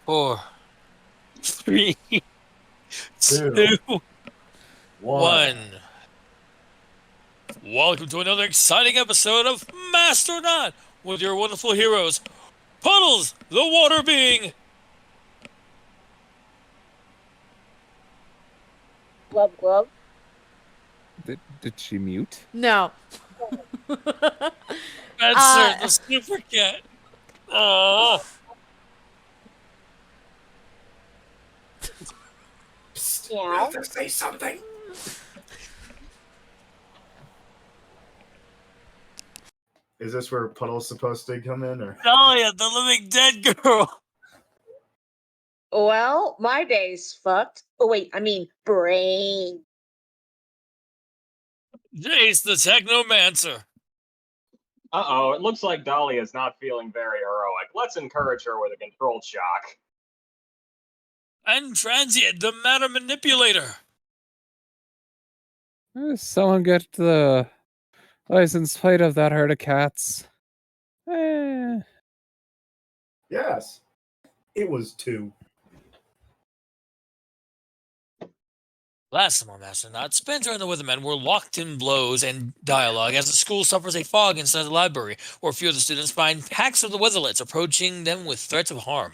four, three, Two, two, one. one. Welcome to another exciting episode of Masternaut with your wonderful heroes, Puddles, the water being. Glub glub. Did she mute? No. Spencer, the super cat. Oh, Psst, Meow. we have to say something. Is this where Puddle's supposed to come in, or? Dahlia, the living dead girl. Well, my day's fucked. Oh wait, I mean brain. Jace, the technomancer. Uh-oh, it looks like Dahlia is not feeling very heroic. Let's encourage her with a controlled shock. And Transient, the matter manipulator. Someone get the license plate of that herd of cats. Eh. Yes. It was 2. Last time on Masternaut, Spencer and the Weathermen were locked in blows and dialogue as the school suffers a fog inside the library, where a few of the students find packs of the Weatherlets approaching them with threats of harm.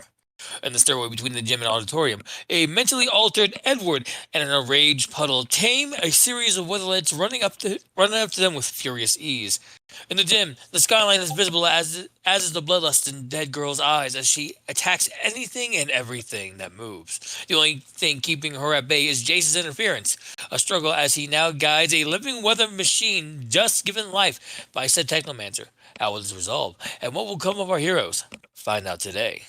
In the stairway between the gym and auditorium, a mentally altered Edward and an enraged Puddle tame a series of Weatherlets running up to them with furious ease. In the gym, the skyline is visible as is the bloodlust in dead girl's eyes as she attacks anything and everything that moves. The only thing keeping her at bay is Jace's interference, a struggle as he now guides a living weather machine just given life by said technomancer. How will this resolve, and what will come of our heroes? Find out today.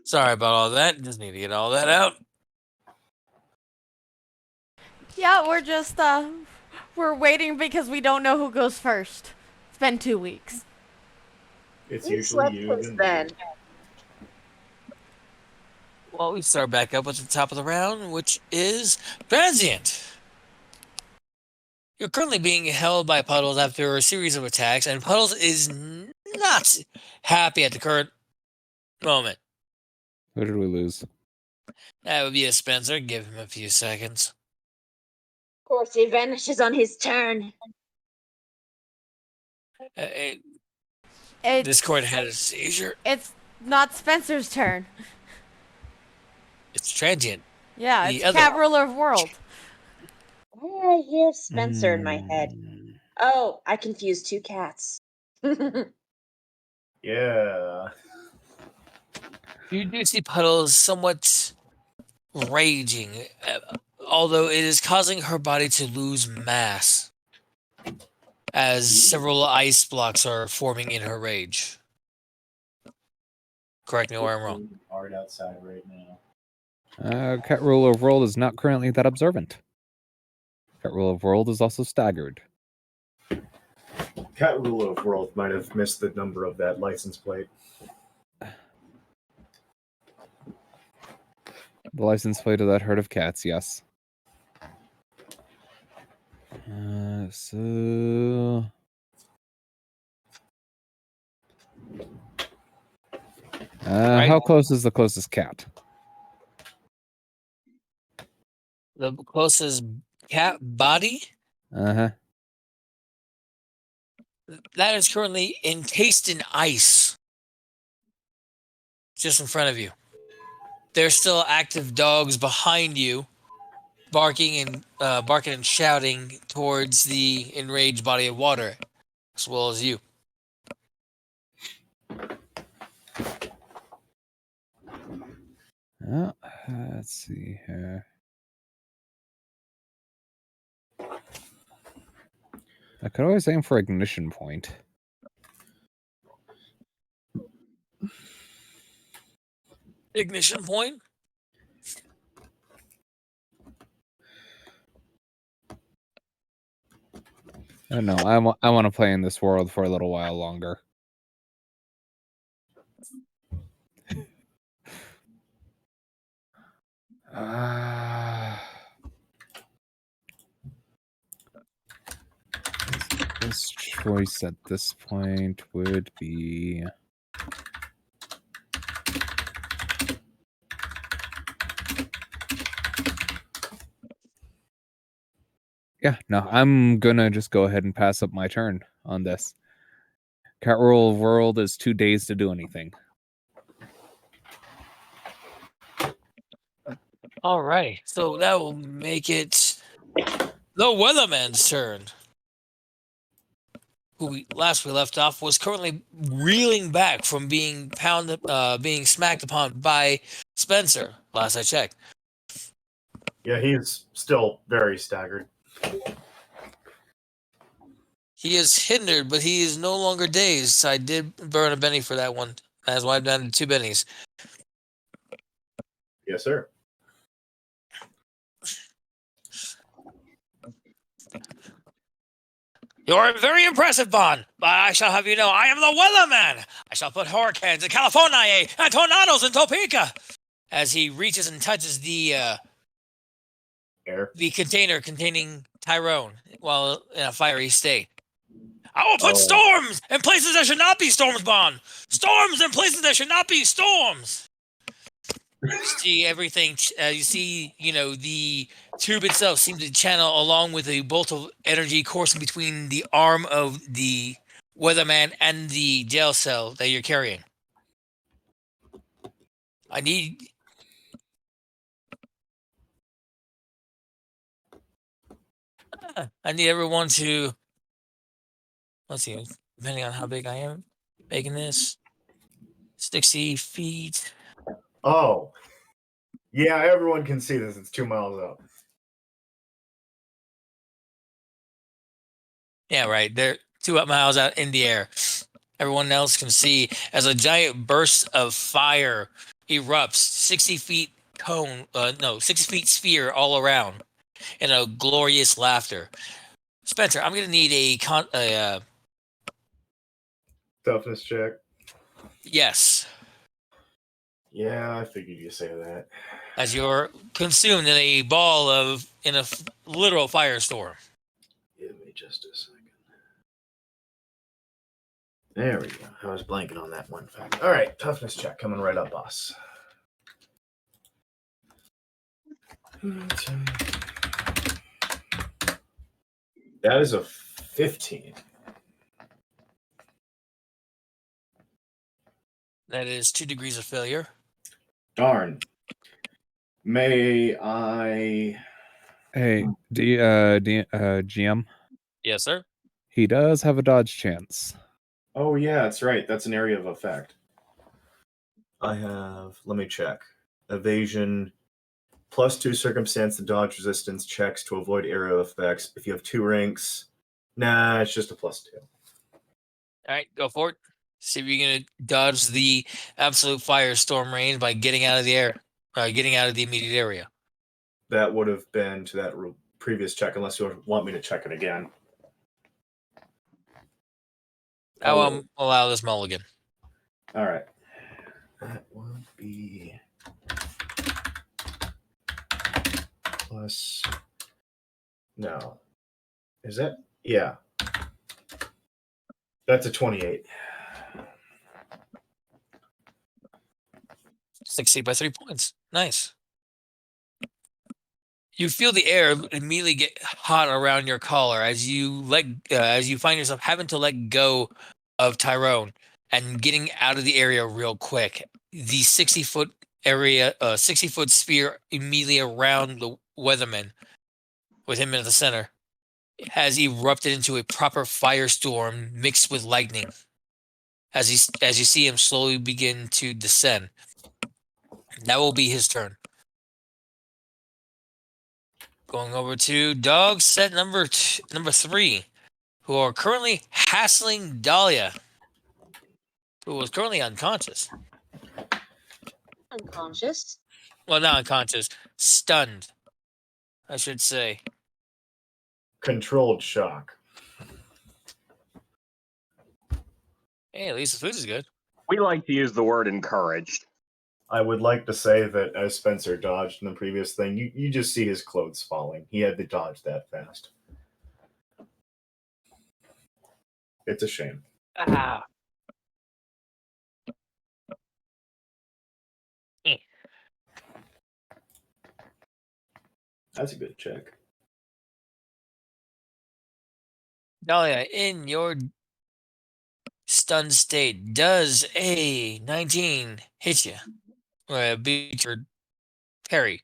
Sorry about all that. Just need to get all that out. Yeah, we're just we're waiting because we don't know who goes first. It's been 2 weeks. It's Who usually slept you. since then? Well, we start back up at the top of the round, which is Transient. You're currently being held by Puddles after a series of attacks, and Puddles is not happy at the current moment. Who did we lose? That would be a Spencer. Give him a few seconds. Of course, he vanishes on his turn. It's Discord had a seizure. it's not Spencer's turn. It's Transient. Yeah, The it's other- Cat Ruler of World. Why did I hear Spencer in my head? Mm. Oh, I confused 2 cats. Yeah. You do see Puddles somewhat raging, although it is causing her body to lose mass, as several ice blocks are forming in her rage. Correct me where I'm wrong. Hard outside right now. Cat Ruler of World is not currently that observant. Cat Ruler of World is also staggered. Cat Ruler of World might have missed the number of that license plate. The license plate of that herd of cats, yes. So... How close is the closest cat? The closest cat body Uh-huh. that is currently encased in ice, just in front of you. There's still active dogs behind you, barking and shouting towards the enraged body of water, as well as you. Oh, let's see here. I could always aim for ignition point. Ignition point? I don't know. I want to play in this world for a little while longer. His choice at this point would be... Yeah, no, I'm gonna just go ahead and pass up my turn on this. Cat Rule of World is 2 days to do anything. All right, so that will make it the Weatherman's turn. Who last we left off was currently reeling back from being being smacked upon by Spencer. Last I checked. Yeah, he's still very staggered. He is hindered, but he is no longer dazed. I did burn a Benny for that one. That's why I'm down to 2 Bennies. Yes, sir. You are very impressive, Bond, but I shall have you know I am the Weatherman. I shall put hurricanes in California and tornadoes in Topeka. As he reaches and touches the Air. container containing Tyrone while in a fiery state. I will put Oh. storms in places there should not be storms, Bond. Storms in places there should not be storms. You see everything. You see, the tube itself seems to channel along with a bolt of energy coursing between the arm of the Weatherman and the jail cell that you're carrying. I need everyone to, let's see, depending on how big I am, making this 60 feet. Oh. Yeah, everyone can see this. It's 2 miles up. Yeah, right. They're 2 miles out in the air. Everyone else can see as a giant burst of fire erupts 60 feet 60 feet sphere all around in a glorious laughter. Spencer, I'm going to need a Toughness check. yes, Yeah, I figured you'd say that. as you're consumed in a literal firestorm. Give me just a second. There we go. I was blanking on that one fact. All right, toughness check coming right up, boss. That is a 15. That is 2 degrees of failure. Darn. May I? Hey, GM, Yes, sir. he does have a dodge chance. Oh yeah, that's right. That's an area of effect. I have. Let me check. Evasion. +2 circumstance to dodge resistance checks to avoid area effects. If you have 2 ranks, nah, it's just a +2. All right, go for it. See if you're going to dodge the absolute firestorm range by getting out of the air, getting out of the immediate area. That would have been to that previous check, unless you want me to check it again. I will allow this mulligan. All right. That would be plus. No. Is that? Yeah. That's a 28. Succeed by 3 points. Nice. You feel the air immediately get hot around your collar as you find yourself having to let go of Tyrone and getting out of the area real quick. The 60-foot area, 60-foot sphere immediately around the Weatherman, with him in the center, has erupted into a proper firestorm mixed with lightning. As you see him slowly begin to descend. That will be his turn. Going over to dog set number 3, who are currently hassling Dahlia, who is currently unconscious. Unconscious. Well, not unconscious, stunned, I should say. Controlled shock. Hey, at least the food is good. We like to use the word encouraged. I would like to say that as Spencer dodged in the previous thing, you just see his clothes falling. He had to dodge that fast. It's a shame. Ah. That's a good check. Dahlia, in your stunned state, does a 19 hit you? Beat your parry.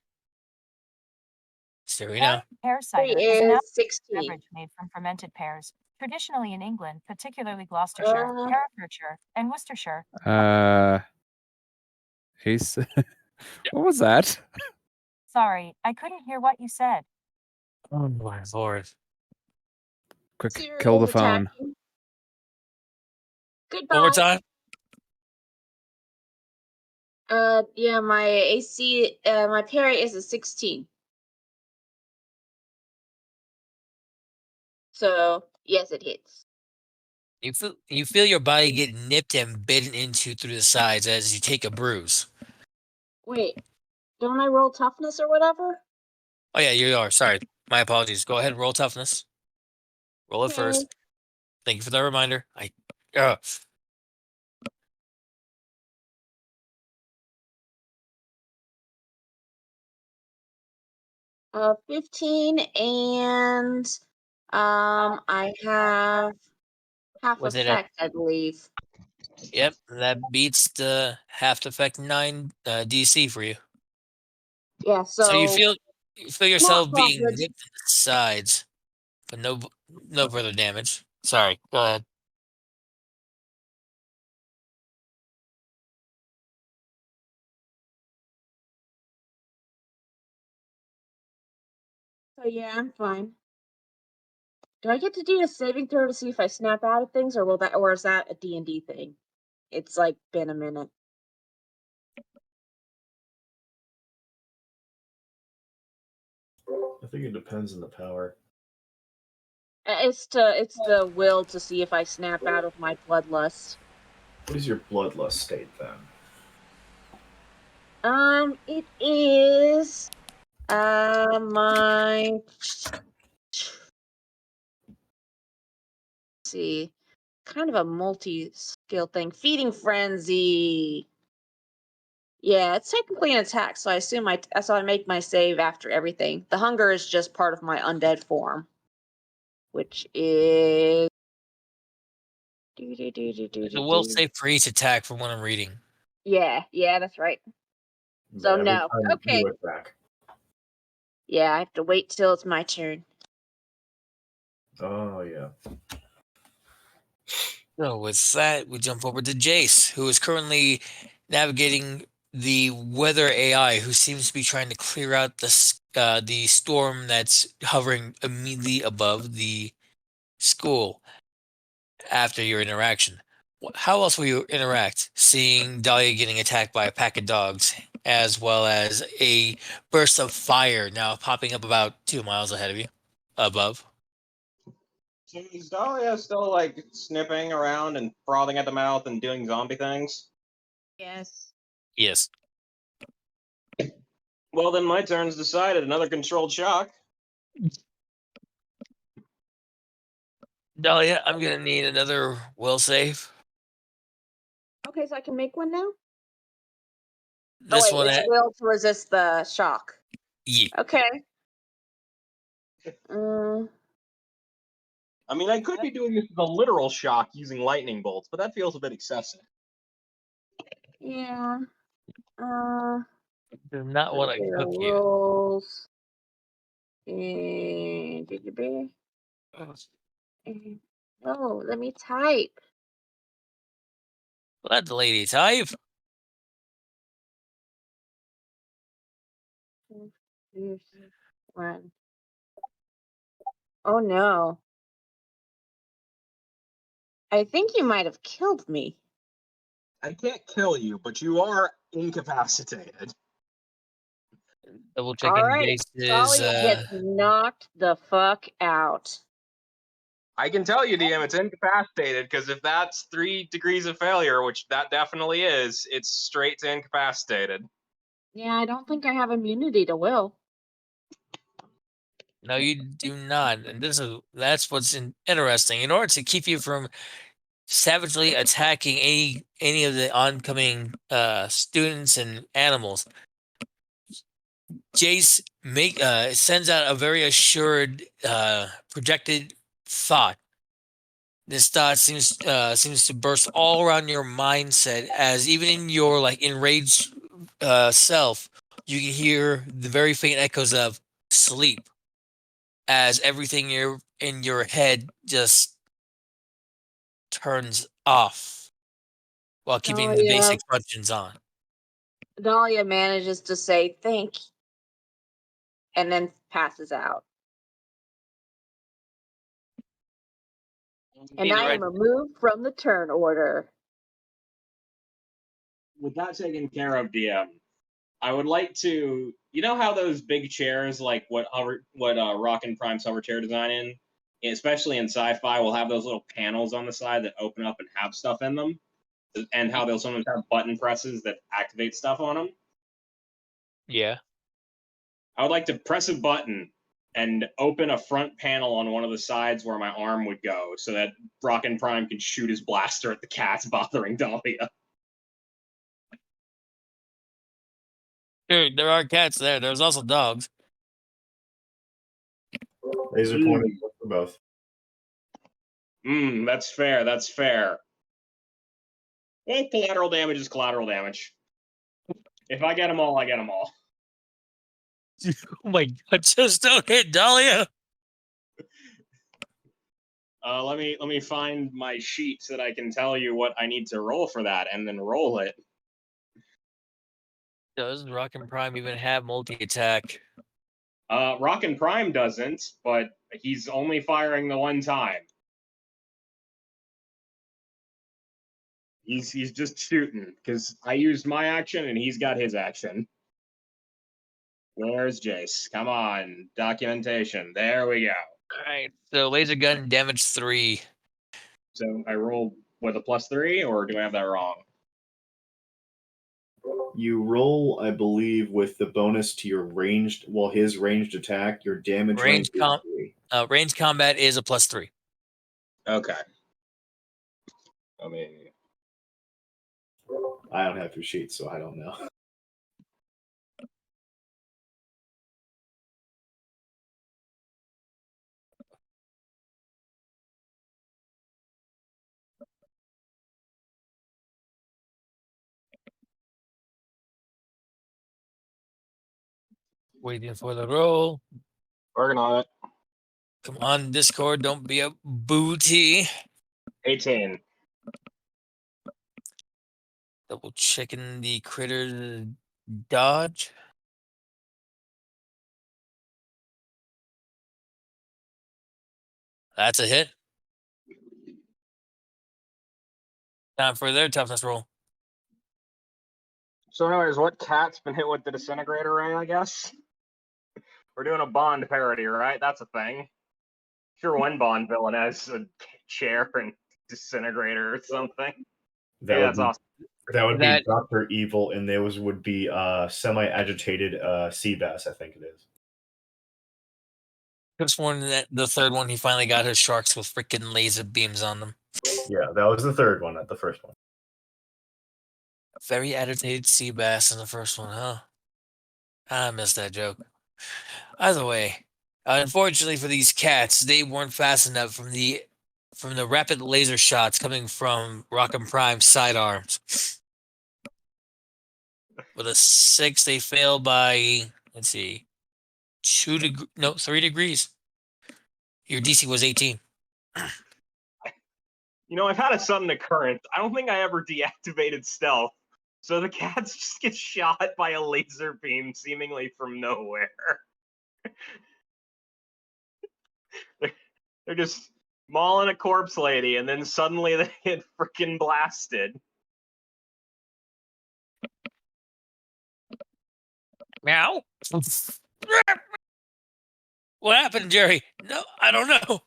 So we know. Pear Three cider is an is 16. beverage made from fermented pears. Traditionally in England, particularly Gloucestershire, Herefordshire, and Worcestershire. Ace. What was that? Sorry, I couldn't hear what you said. Oh my lord. Quick, Cereal kill the is phone. attacking. Goodbye. Overtime? Yeah, my AC, my parry is a 16. So, yes, it hits. You feel your body get nipped and bitten into through the sides as you take a bruise. Wait, don't I roll toughness or whatever? Oh yeah, you are. Sorry. My apologies. Go ahead and roll toughness. Roll it Okay. first. Thank you for that reminder. 15 and I have half Was it a effect, I believe. Yep, that beats the half effect 9 DC for you. Yeah, So you so feel not yourself being good. nipped in the sides, but no further damage. Sorry. Go ahead. So yeah, I'm fine. Do I get to do a saving throw to see if I snap out of things, or is that a D&D thing? It's like been a minute. I think it depends on the power. It's the will to see if I snap out of my bloodlust. What is your bloodlust state then? It is my see, kind of a multi-skill thing. Feeding frenzy. Yeah, it's technically an attack, so I assume I make my save after everything. The hunger is just part of my undead form, which is The will save for each attack from what I'm reading. Yeah, that's right. So But every no, time okay. you attack. Yeah, I have to wait till it's my turn. Oh yeah. So with that, we jump over to Jace, who is currently navigating the weather AI, who seems to be trying to clear out the storm that's hovering immediately above the school after your interaction. How else will you interact? Seeing Dahlia getting attacked by a pack of dogs, as well as a burst of fire now popping up about 2 miles ahead of you, above. So is Dahlia still like snipping around and frothing at the mouth and doing zombie things? Yes. Yes. Well, then my turn's decided. Another controlled shock. Dahlia, I'm gonna need another will save. Okay, so I can make one now? This oh one wait, it's at will to resist the shock. yeah. Okay. I mean, I could be doing this with a literal shock using lightning bolts, but that feels a bit excessive. Yeah. Do not want to There are cook you. rules. And oh, let me type. Let the lady type. One. Oh no. I think you might have killed me. I can't kill you, but you are incapacitated. Double checking All right, Jace's. Dahlia gets knocked the fuck out. I can tell you, DM, it's incapacitated, because if that's 3 degrees of failure, which that definitely is, it's straight to incapacitated. Yeah, I don't think I have immunity to will. No, you do not. And that's what's interesting. In order to keep you from savagely attacking any of the oncoming students and animals, Jace sends out a very assured projected thought. This thought seems to burst all around your mindset, as even in your like enraged self, you can hear the very faint echoes of sleep, as everything in your head just turns off while keeping the Dahlia, basic functions on. Dahlia manages to say thank you and then passes out. And Either I way, am removed from the turn order. with that taken care of, DM, I would like to. You know how those big chairs, like what Rock and Prime's hover chair design especially in sci-fi, will have those little panels on the side that open up and have stuff in them, and how they'll sometimes have button presses that activate stuff on them. Yeah. I would like to press a button and open a front panel on one of the sides where my arm would go, so that Rock and Prime can shoot his blaster at the cats bothering Dahlia. Dude, there are cats there. There's also dogs. Laser pointing for both. That's fair. That's fair. Well, collateral damage is collateral damage. If I get them all, I get them all. Oh my god, just don't hit Dahlia. Let me find my sheet so that I can tell you what I need to roll for that, and then roll it. Does Rock and Prime even have multi-attack? Rock and Prime doesn't, but he's only firing the one time. He's just shooting, because I used my action and he's got his action. Where's Jace? Come on, documentation. There we go. Alright, so laser gun damage 3. So I roll with a +3, or do I have that wrong? You roll, I believe, with the bonus to your ranged, his ranged attack, your damage range Ranged is 3. Range combat is a +3. Okay. I mean, I don't have your sheet, so I don't know. Waiting for the roll. working on it. Come on, Discord, don't be a booty. 18. Double checking the critter dodge. That's a hit. Time for their toughness roll. So anyways, what cat's been hit with the disintegrator ray, I guess? We're doing a Bond parody, right? That's a thing. Sure, one Bond villain has a chair and disintegrator or something. That Yeah, would that's be, awesome. That would That- be Dr. Evil, and those would be semi-agitated sea bass, I think it is. Could have sworn that the third one he finally got his sharks with freaking laser beams on them. Yeah, that was the third one, not the first one. Very agitated sea bass in the first one, huh? I missed that joke. Either way, unfortunately for these cats, they weren't fast enough from the rapid laser shots coming from Rock and Prime's sidearms. With a 6, they fail by, let's see, 3 degrees. Your DC was 18. You know, I've had a sudden occurrence. I don't think I ever deactivated stealth. So the cats just get shot by a laser beam seemingly from nowhere. They're just mauling a corpse lady, and then suddenly they get freaking blasted. Meow. What happened, Jerry? No, I don't know.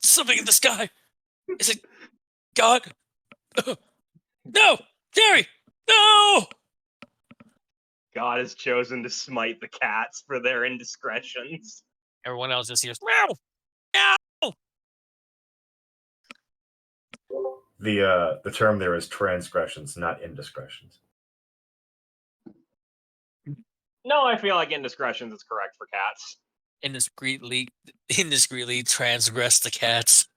Something in the sky. Is it God? No, Jerry, no! God has chosen to smite the cats for their indiscretions. Everyone else just hears meow, meow. The term there is transgressions, not indiscretions. No, I feel like indiscretions is correct for cats. Indiscreetly transgress the cats.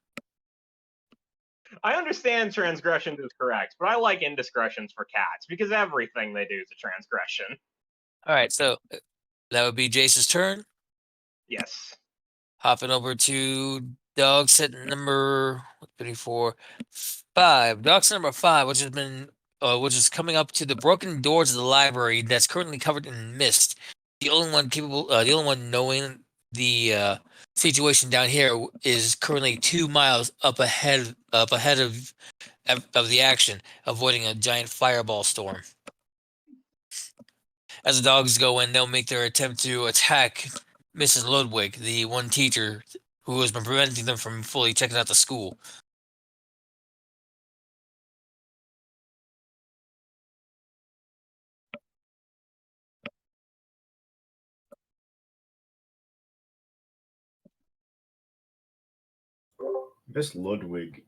I understand transgressions is correct, but I like indiscretions for cats because everything they do is a transgression. All right, so that would be Jace's turn. Yes. Hopping over to dog set number 5. Dog set number 5, which is coming up to the broken doors of the library that's currently covered in mist. The only one knowing the situation down here is currently 2 miles up ahead of the action, avoiding a giant fireball storm. As the dogs go in, they'll make their attempt to attack Mrs. Ludwig, the one teacher who has been preventing them from fully checking out the school. Miss Ludwig,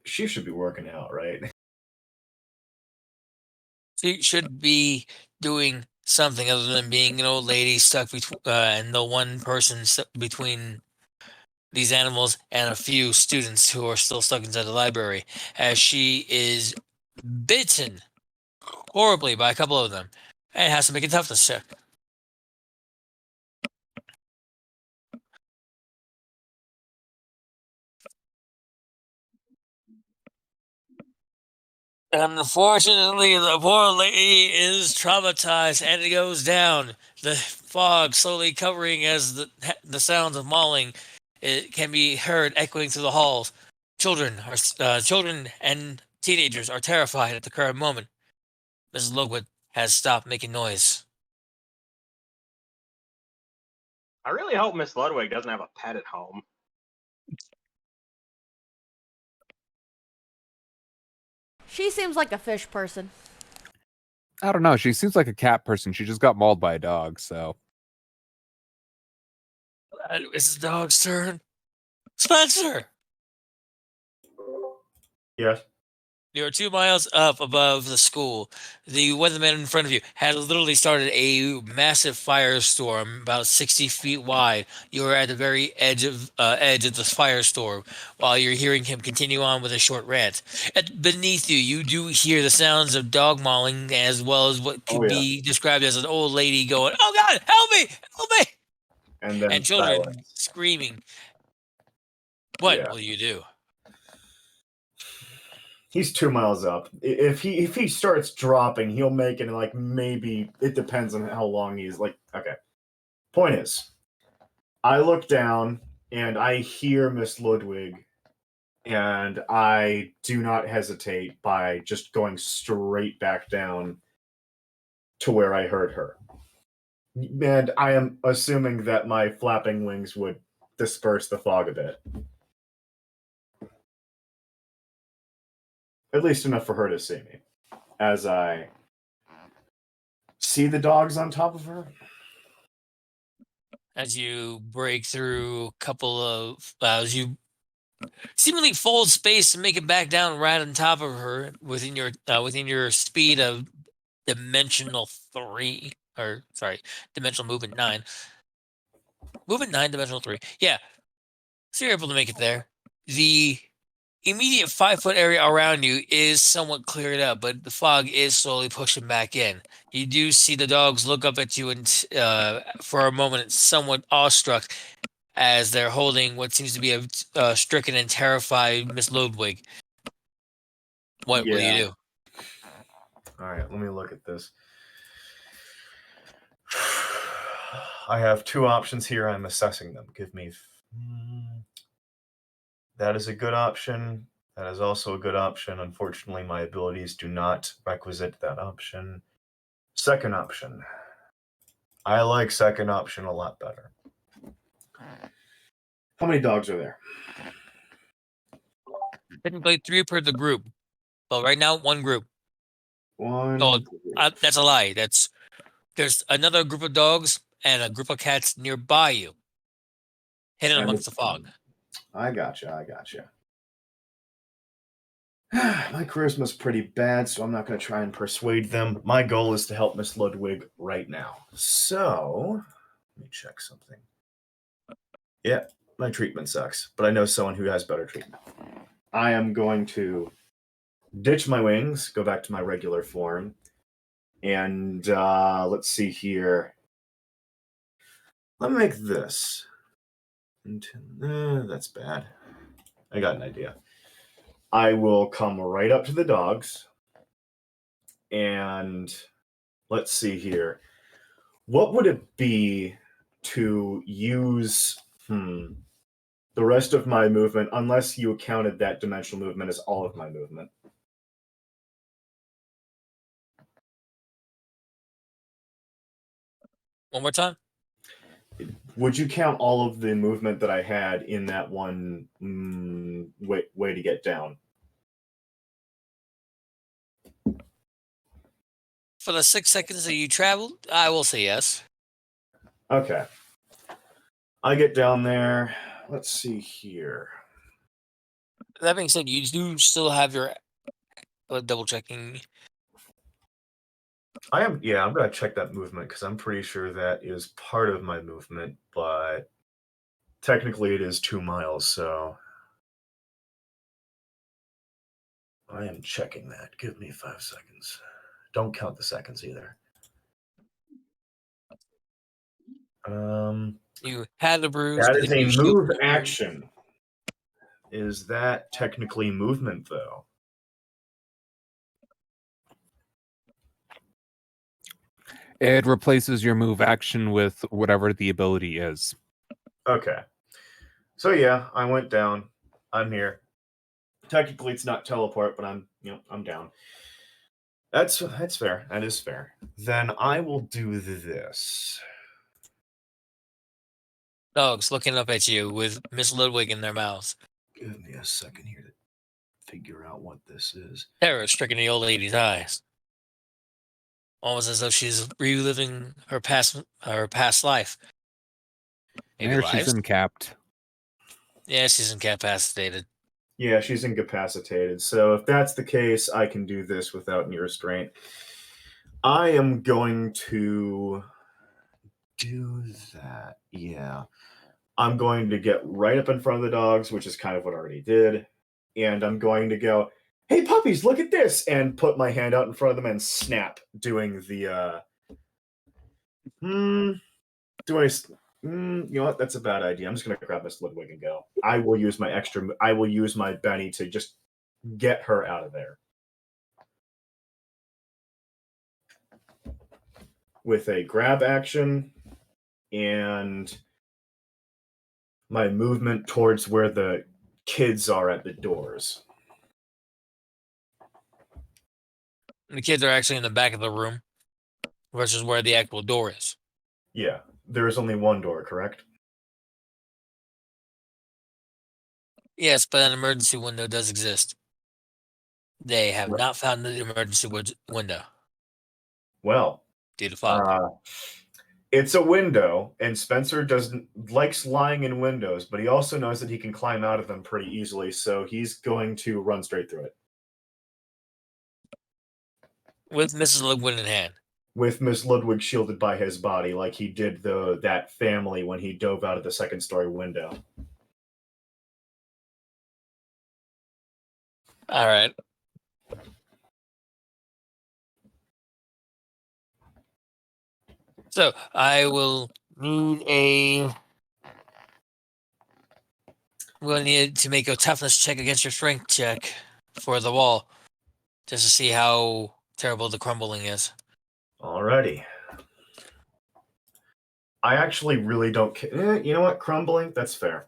she should be working out, right? She should be doing something other than being an old lady stuck between and the one person stuck between these animals and a few students who are still stuck inside the library, as she is bitten horribly by a couple of them and has to make a toughness check. Unfortunately, the poor lady is traumatized and it goes down. The fog slowly covering as the sounds of mauling it can be heard echoing through the halls. Children and teenagers are terrified at the current moment. Mrs. Ludwig has stopped making noise. I really hope Miss Ludwig doesn't have a pet at home. She seems like a fish person. I don't know. She seems like a cat person. She just got mauled by a dog, so. It's the dog's turn. Spencer! Yes. You're 2 miles up above the school. The weatherman in front of you had literally started a massive firestorm about 60 feet wide. You are at the very edge of the firestorm while you're hearing him continue on with a short rant. Beneath you, you do hear the sounds of dog mauling as well as what could be described as an old lady going, "Oh God, help me! Help me!" And then children silence. screaming. What Yeah. will you do? He's 2 miles up. If he starts dropping, he'll make it in like maybe it depends on how long he's like. Okay. Point is, I look down and I hear Miss Ludwig, and I do not hesitate by just going straight back down to where I heard her. And I am assuming that my flapping wings would disperse the fog a bit. At least enough for her to see me. As I see the dogs on top of her. As you break through a couple of, as you seemingly fold space to make it back down right on top of her within your speed of dimensional 3, or sorry, dimensional movement 9. Movement 9, dimensional 3. Yeah. So you're able to make it there. The immediate 5-foot area around you is somewhat cleared up, but the fog is slowly pushing back in. You do see the dogs look up at you and for a moment, somewhat awestruck, as they're holding what seems to be a stricken and terrified Miss Ludwig. What will you do? All right, let me look at this. I have 2 options here. I'm assessing them. Give me. That is a good option. That is also a good option. Unfortunately, my abilities do not requisite that option. Second option. I like second option a lot better. How many dogs are there? Technically 3 per the group. But right now, 1 group. One. Oh, that's a lie. There's another group of dogs and a group of cats nearby you, hidden And amongst the fog. I gotcha. My charisma's pretty bad, so I'm not going to try and persuade them. My goal is to help Miss Ludwig right now. So, let me check something. Yeah, my treatment sucks, but I know someone who has better treatment. I am going to ditch my wings, go back to my regular form, and let's see here. Let me make this. That's bad. I got an idea. I will come right up to the dogs, and let's see here. What would it be to use the rest of my movement, unless you counted that dimensional movement as all of my movement? One more time. Would you count all of the movement that I had in that one way to get down? For the 6 seconds that you traveled, I will say yes. Okay. I get down there. Let's see here. That being said, you do still have your double checking. I'm gonna check that movement because I'm pretty sure that is part of my movement, but technically it is 2 miles, so I am checking that. Give me 5 seconds. Don't count the seconds either. You had the bruise. That but is then a you shield- move action. Is that technically movement though? It replaces your move action with whatever the ability is. Okay. So yeah, I went down. I'm here. Technically it's not teleport, but I'm down. That's fair. That is fair. Then I will do this. Dogs looking up at you with Miss Ludwig in their mouths. Give me a second here to figure out what this is. Terror stricken in the old lady's eyes. Almost as though she's reliving her past life. Maybe There, she's lives? uncapped. Yeah, she's incapacitated. Yeah, she's incapacitated. So if that's the case, I can do this without any restraint. I am going to do that. Yeah. I'm going to get right up in front of the dogs, which is kind of what I already did. And I'm going to go, hey, puppies, look at this, and put my hand out in front of them and snap, doing the, you know what? That's a bad idea. I'm just going to grab Miss Ludwig and go. I will use my Benny to just get her out of there. With a grab action and my movement towards where the kids are at the doors. And the kids are actually in the back of the room versus where the actual door is. Yeah, there is only one door, correct? Yes, but an emergency window does exist. They have not found the emergency window Well, due to fog. it's a window, and Spencer likes lying in windows, but he also knows that he can climb out of them pretty easily, so he's going to run straight through it. With Mrs. Ludwig in hand. With Miss Ludwig shielded by his body, like he did that family when he dove out of the second-story window. All right. So I will need we'll need to make a toughness check against your strength check for the wall, just to see how terrible the crumbling is. Alrighty. I actually really don't care. You know what? Crumbling? That's fair.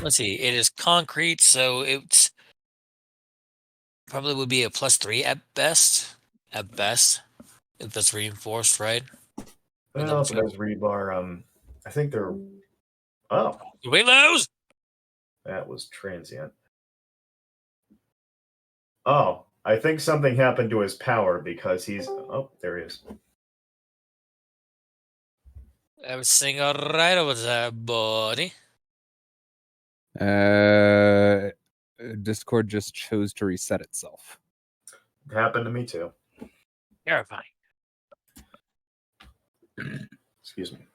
Let's see. It is concrete, so it's probably would be a +3 at best. At best, if that's reinforced, right? Well, if it has rebar, I think they're. Oh, Did we lose? that was transient. Oh, I think something happened to his power because he's. Oh, there he is. Everything all right over there, buddy? Discord just chose to reset itself. It happened to me too. Terrifying. Excuse me.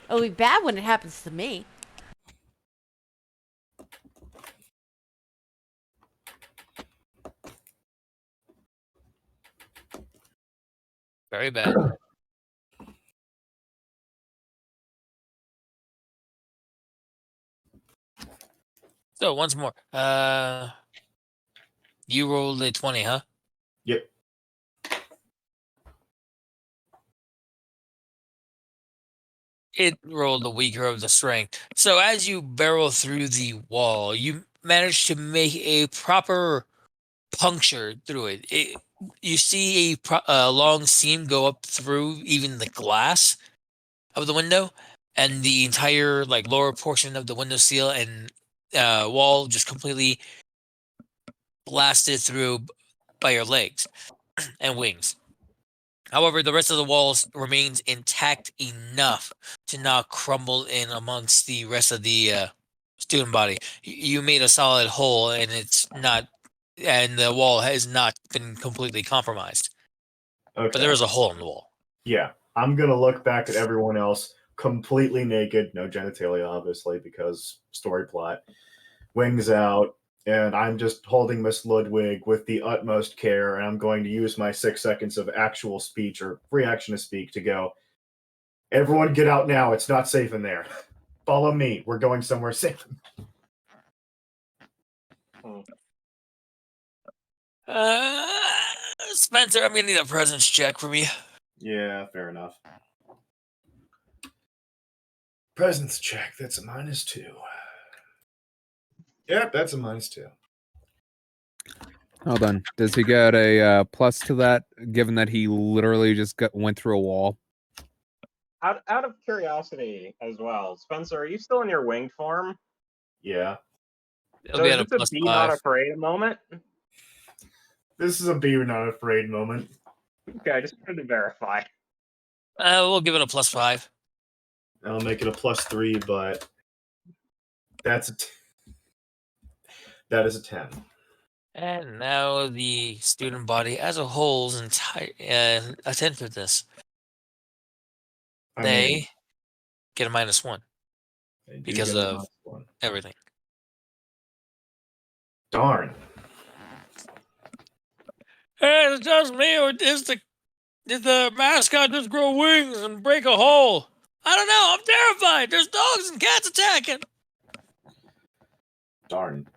It'll be bad when it happens to me. Very bad. So once more. You rolled a 20, huh? Yep. It rolled the weaker of the strength. So as you barrel through the wall, you manage to make a proper puncture through it. You see a long seam go up through even the glass of the window, and the entire like lower portion of the window seal and wall just completely blasted through by your legs and wings. However, the rest of the walls remains intact enough to not crumble in amongst the rest of the student body. You made a solid hole, and it's not, and the wall has not been completely compromised. Okay. But there is a hole in the wall. Yeah, I'm gonna look back at everyone else completely naked, no genitalia, obviously, because story plot. Wings out, and I'm just holding Miss Ludwig with the utmost care, and I'm going to use my 6 seconds of actual speech or reaction to speak to go. Everyone, get out now! It's not safe in there. Follow me. We're going somewhere safe. Spencer, I'm gonna need a presence check from you. Yeah, fair enough. Presence check. That's a -2. Yep, that's a -2. Hold on. Does he get a plus to that, given that he literally just went through a wall? Out of curiosity as well, Spencer, are you still in your winged form? Yeah. It'll So be is at a this a plus be not 5. afraid moment? This is a be not afraid moment. Okay, I just wanted to verify. We'll give it a plus 5. I'll make it a +3, but that is a 10. And now the student body as a whole's entire attentiveness. I They mean, get a -1 they do because get a of -1. everything. Darn. Hey, it's just me, or did the mascot just grow wings and break a hole? I don't know. I'm terrified. There's dogs and cats attacking. Darn.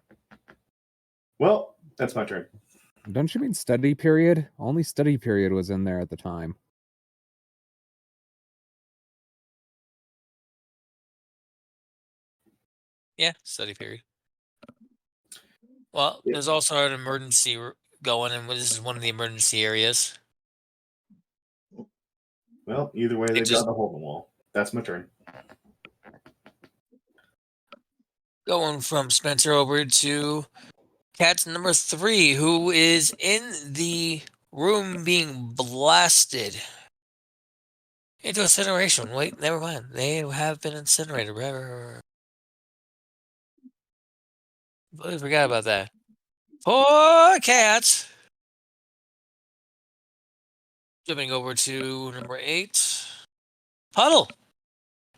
Well, that's my turn. Don't you mean study period? Only study period was in there at the time. Yeah, study period. Well, Yeah. there's also an emergency going, and this is one of the emergency areas. Well, either way, They they've just- got a hole in the wall. That's my turn. Going from Spencer over to cat number 3, who is in the room being blasted into incineration. Wait, never mind. They have been incinerated. I forgot about that. Poor cats. Jumping over to number 8. Puddle.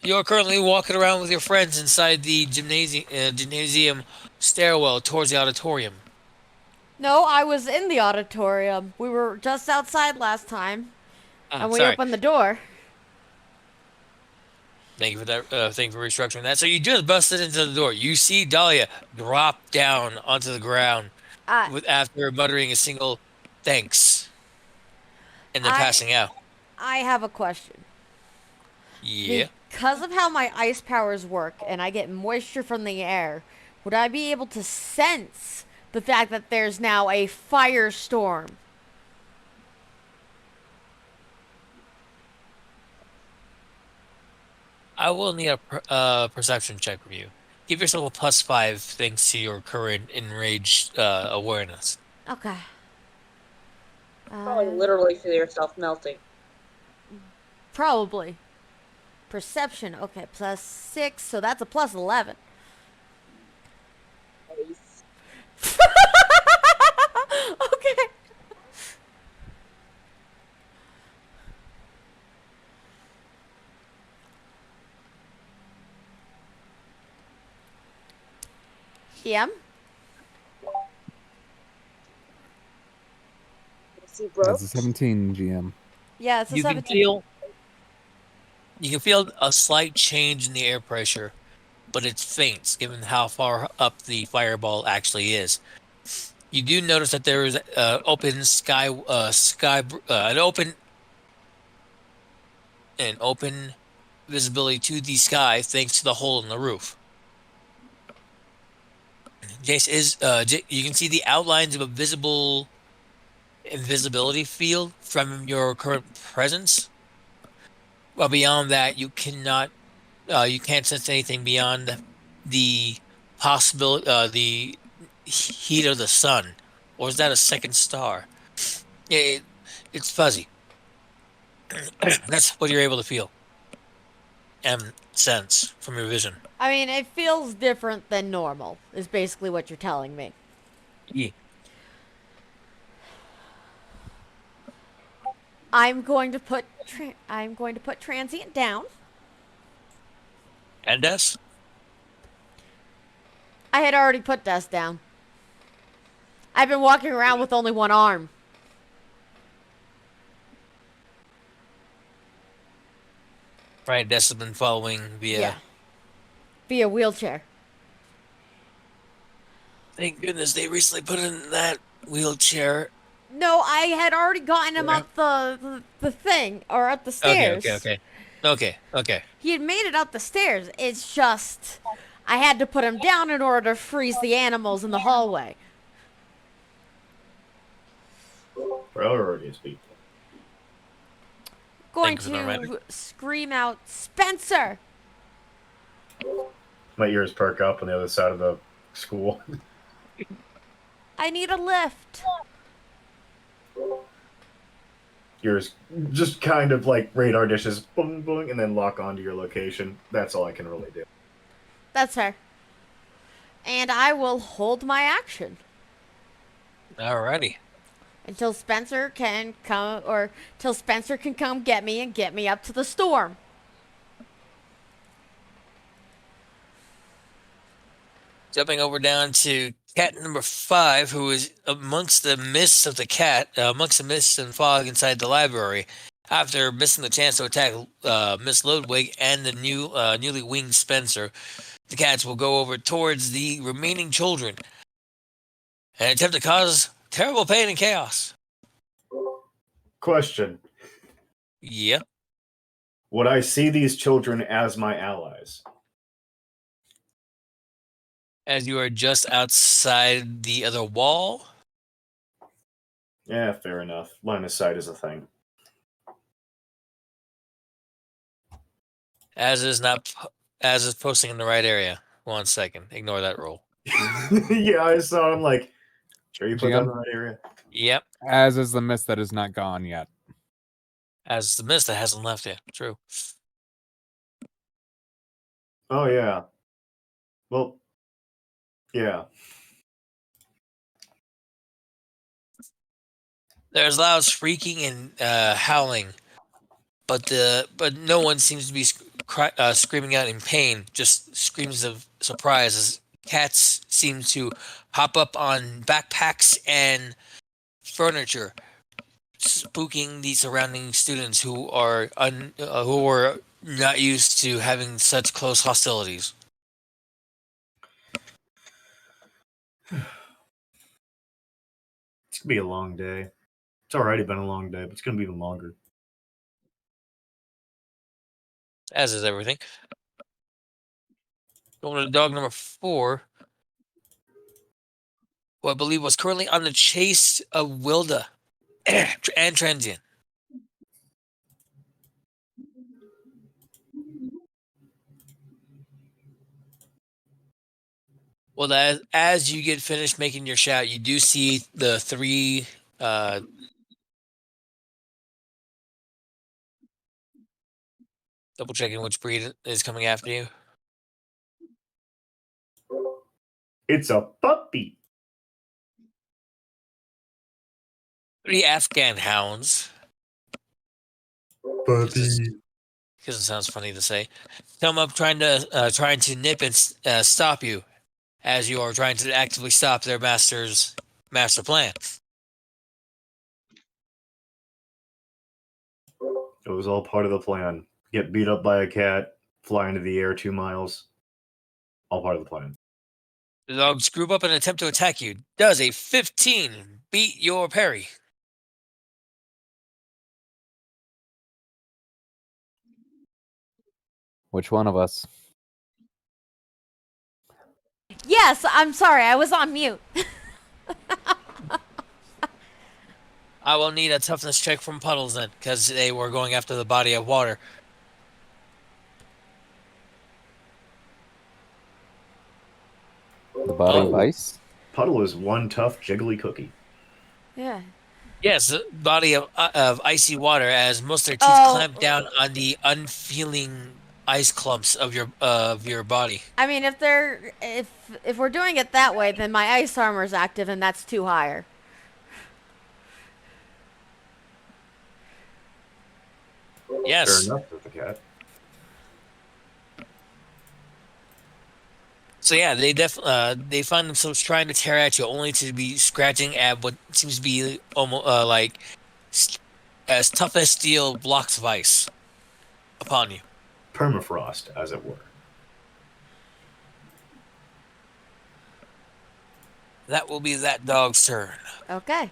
You're currently walking around with your friends inside the gymnasium stairwell towards the auditorium. No, I was in the auditorium. We were just outside last time, and we Sorry. opened the door. Thank you for that. Thank you for restructuring that. So you just busted into the door. You see Dahlia drop down onto the ground after muttering a single thanks, and then passing out. I have a question. Yeah. Because of how my ice powers work and I get moisture from the air, would I be able to sense the fact that there's now a firestorm? I will need a perception check from you. Give yourself a +5 thanks to your current enraged awareness. Okay. Probably literally feel yourself melting. Probably. Perception. Okay, +6, so that's a +11. Nice. Okay. Yeah. See, bro. That's a 17, GM. Yeah, it's a You can 17. feel a slight change in the air pressure, but it's faint given how far up the fireball actually is. You do notice that there is open sky, an open visibility to the sky thanks to the hole in the roof. You can see the outlines of a visible invisibility field from your current presence. Well, beyond that, you can't sense anything beyond the possibility, the heat of the sun, or is that a second star? It's fuzzy. That's what you're able to feel and sense from your vision. I mean, it feels different than normal, is basically what you're telling me. Yeah. I'm going to put transient down. And us? I had already put Dust down. I've been walking around with only one arm. Right, Des has been following via. Yeah. Via wheelchair. Thank goodness they recently put in that wheelchair. No, I had already gotten him up the thing, or up the stairs. Okay. He had made it up the stairs. It's just, I had to put him down in order to freeze the animals in the hallway. Priorities, people. Going Thank you for that, to scream out, Spencer! My ears perk up on the other side of the school. I need a lift. Yours just kind of like radar dishes, boom, boom, and then lock onto your location. That's all I can really do. That's fair. And I will hold my action Alrighty. until Spencer can come, or till Spencer can come get me and get me up to the storm. Jumping over down to cat number 5, who is amongst the mists of amongst the mists and fog inside the library. After missing the chance to attack Miss Ludwig and the newly winged Spencer, the cats will go over towards the remaining children and attempt to cause terrible pain and chaos. Question. Yeah. Would I see these children as my allies? As you are just outside the other wall. Yeah, fair enough. Line of sight is a thing. As is posting in the right area. 1 second. Ignore that roll. Yeah, I saw him like, sure you put that in GM? the right area? Yep. As is the mist that is not gone yet. As is the mist that hasn't left yet. True. Oh, yeah. Well, yeah. There's loud shrieking and howling, but no one seems to be screaming out in pain. Just screams of surprise as cats seem to hop up on backpacks and furniture, spooking the surrounding students who are not used to having such close hostilities. It's going to be a long day. It's already been a long day, but it's going to be even longer. As is everything. Going to dog number 4, who I believe was currently on the chase of Wilda and Transient. Well, as you get finished making your shout, you do see the three. Double checking which breed is coming after you. It's a puppy. 3 Afghan hounds. Puppy. Because it sounds funny to say. Come up trying to nip and stop you, as you are trying to actively stop their master's master plan. It was all part of the plan. Get beat up by a cat, fly into the air 2 miles. All part of the plan. The dogs group up and attempt to attack you. Does a 15 beat your parry? Which one of us? Yes, I'm sorry, I was on mute. I will need a toughness check from Puddles then, because they were going after the body of water. The body of Oh. ice? Puddle is one tough, jiggly cookie. Yeah. Yes, the body of icy water, as most of their teeth Oh. clamp down on the unfeeling ice clumps of your body. I mean, if we're doing it that way, then my ice armor is active, and that's too higher. Yes. Fair enough with the cat. So yeah, they find themselves trying to tear at you, only to be scratching at what seems to be almost like as tough as steel blocks of ice upon you. Permafrost, as it were. That will be that dog's turn. Okay.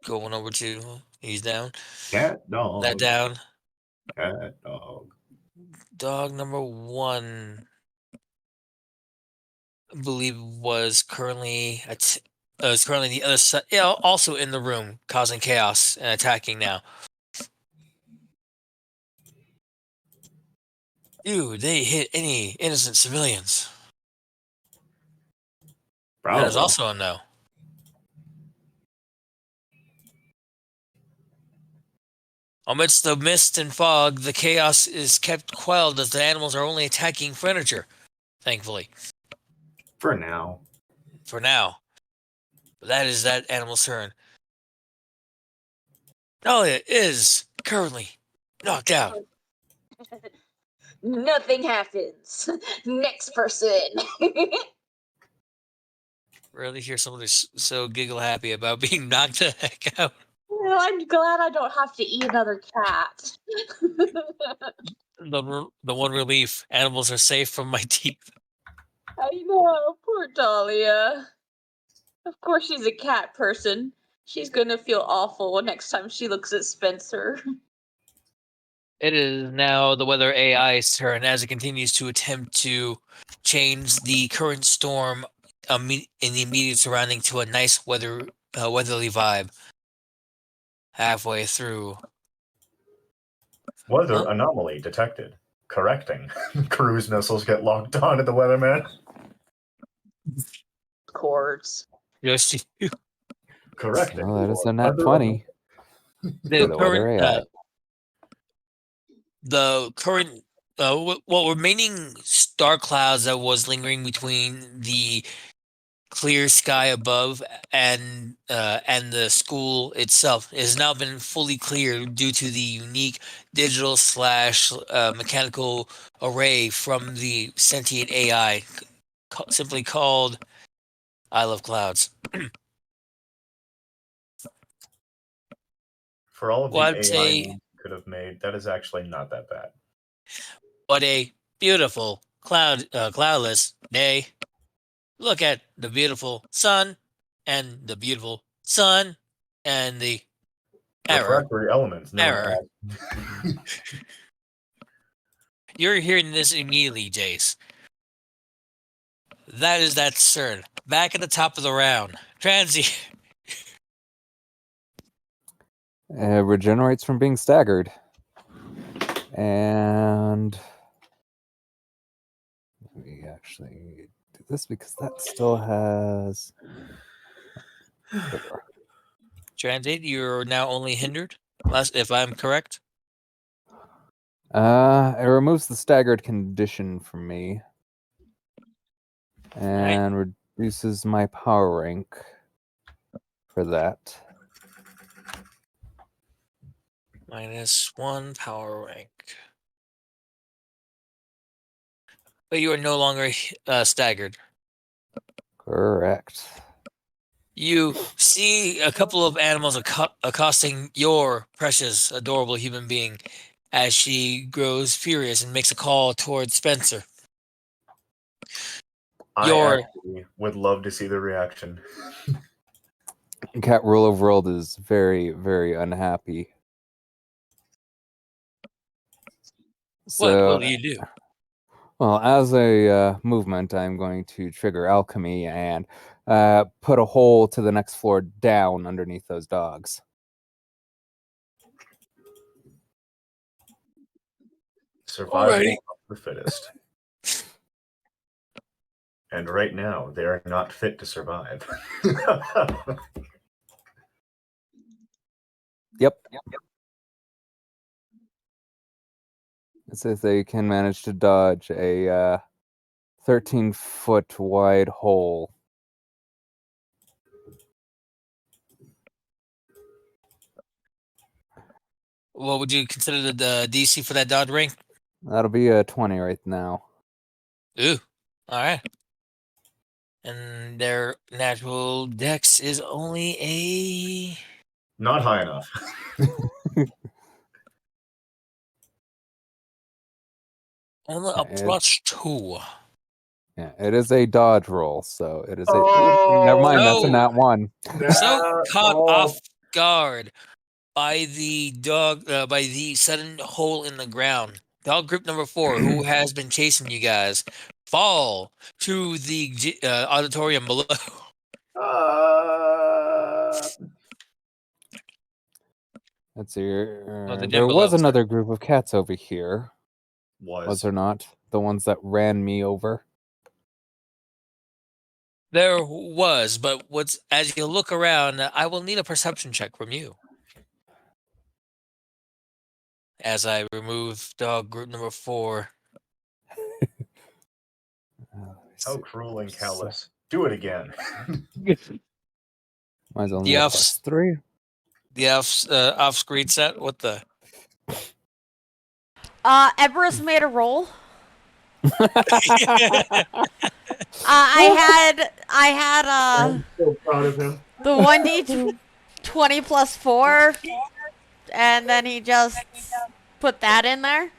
Going over to he's down. Cat, dog. That down. Cat, dog. Dog number 1, I believe, was currently the other side, also in the room, causing chaos and attacking now. Dude, they hit any innocent civilians. Bravo. That is also a no. Amidst the mist and fog, the chaos is kept quelled as the animals are only attacking furniture, thankfully. For now. For now. But that is that animal's turn. Dahlia is currently knocked out. Nothing happens. Next person. Rarely hear somebody so giggle happy about being knocked the heck out. Well, I'm glad I don't have to eat another cat. The one relief, animals are safe from my teeth. I know, poor Dahlia. Of course she's a cat person. She's gonna feel awful next time she looks at Spencer. It is now the weather AI's turn as it continues to attempt to change the current storm in the immediate surrounding to a nice weatherly vibe. Halfway through. Weather anomaly detected. Correcting. Cruise missiles get locked on at the weatherman. Chords. Just Correcting. Oh, that is a nat Weather 20. the the weather current AI. the current remaining star clouds that was lingering between the clear sky above and the school itself has now been fully cleared due to the unique digital / mechanical array from the sentient AI, simply called I Love Clouds. For all of Well, the I'd AI say- you could have made, that is actually not that bad. What a beautiful cloudless day. Look at the beautiful sun and the beautiful sun and the error. Refractory elements. No Error. bad. You're hearing this immediately, Jace. That is that turn. Back at the top of the round. Transy. Regenerates from being staggered. And let me actually do this because that still has. Transit, you're now only hindered, if I'm correct. It removes the staggered condition from me. And reduces my power rank for that. -1 power rank. But you are no longer staggered. Correct. You see a couple of animals accosting your precious, adorable human being as she grows furious and makes a call towards Spencer. I actually would love to see the reaction. Cat Rule of World is very, very unhappy. What So, will you do? well, as a movement, I'm going to trigger alchemy and put a hole to the next floor down underneath those dogs. Survival of the fittest. And right now, they are not fit to survive. Yep. It says they can manage to dodge a 13-foot wide hole. What would you consider the DC for that dodge rank? That'll be a 20 right now. Ooh, all right. And their natural dex is only a... Not high enough. Only a +2. Yeah, it is a dodge roll, so it is a... Oh, never mind, that's a no. nat 1. So caught off guard by the by the sudden hole in the ground. Dog group number 4, who has been chasing you guys, fall to the auditorium below. Let's see. the gym There below, was sir. another group of cats over here. Was there not? The ones that ran me over. There was, but as you look around, I will need a perception check from you. As I remove dog group number 4. How cruel and callous. Do it again. Mine's only The a offs- +3. The off-screen set. What the? Everest made a roll. I had I'm so proud of him. the 1d20 plus 4, and then he just put that in there.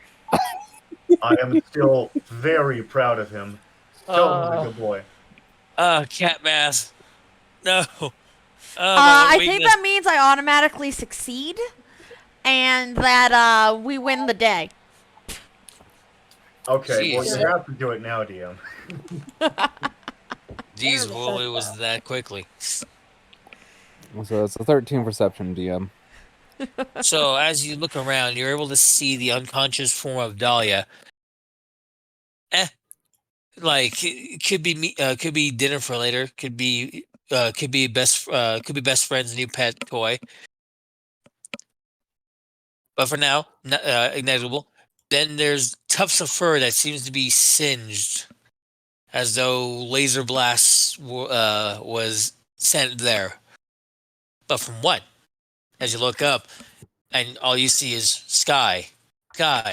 I am still very proud of him. Tell him he's a good boy. Cat mask. No. I think that means I automatically succeed, and that we win the day. Okay, well, Jeez. you have to do it now, DM. Jeez, well, it was that quickly. So it's a 13 perception, DM. So as you look around, you're able to see the unconscious form of Dahlia. Like it could be dinner for later. Could be best friend's new pet toy. But for now, negligible. Then there's tufts of fur that seems to be singed, as though laser blasts was sent there. But from what? As you look up, and all you see is sky, a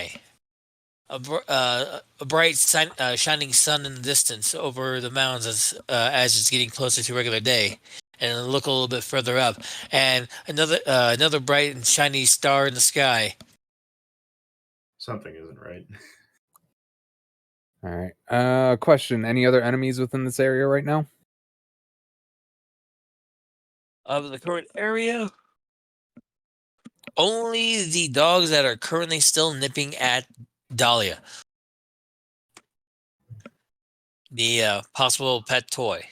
bright shining sun in the distance over the mountains as it's getting closer to regular day. And look a little bit further up, and another bright and shiny star in the sky. Something isn't right. All right. Question: any other enemies within this area right now? Of the current area, only the dogs that are currently still nipping at Dahlia. The possible pet toy.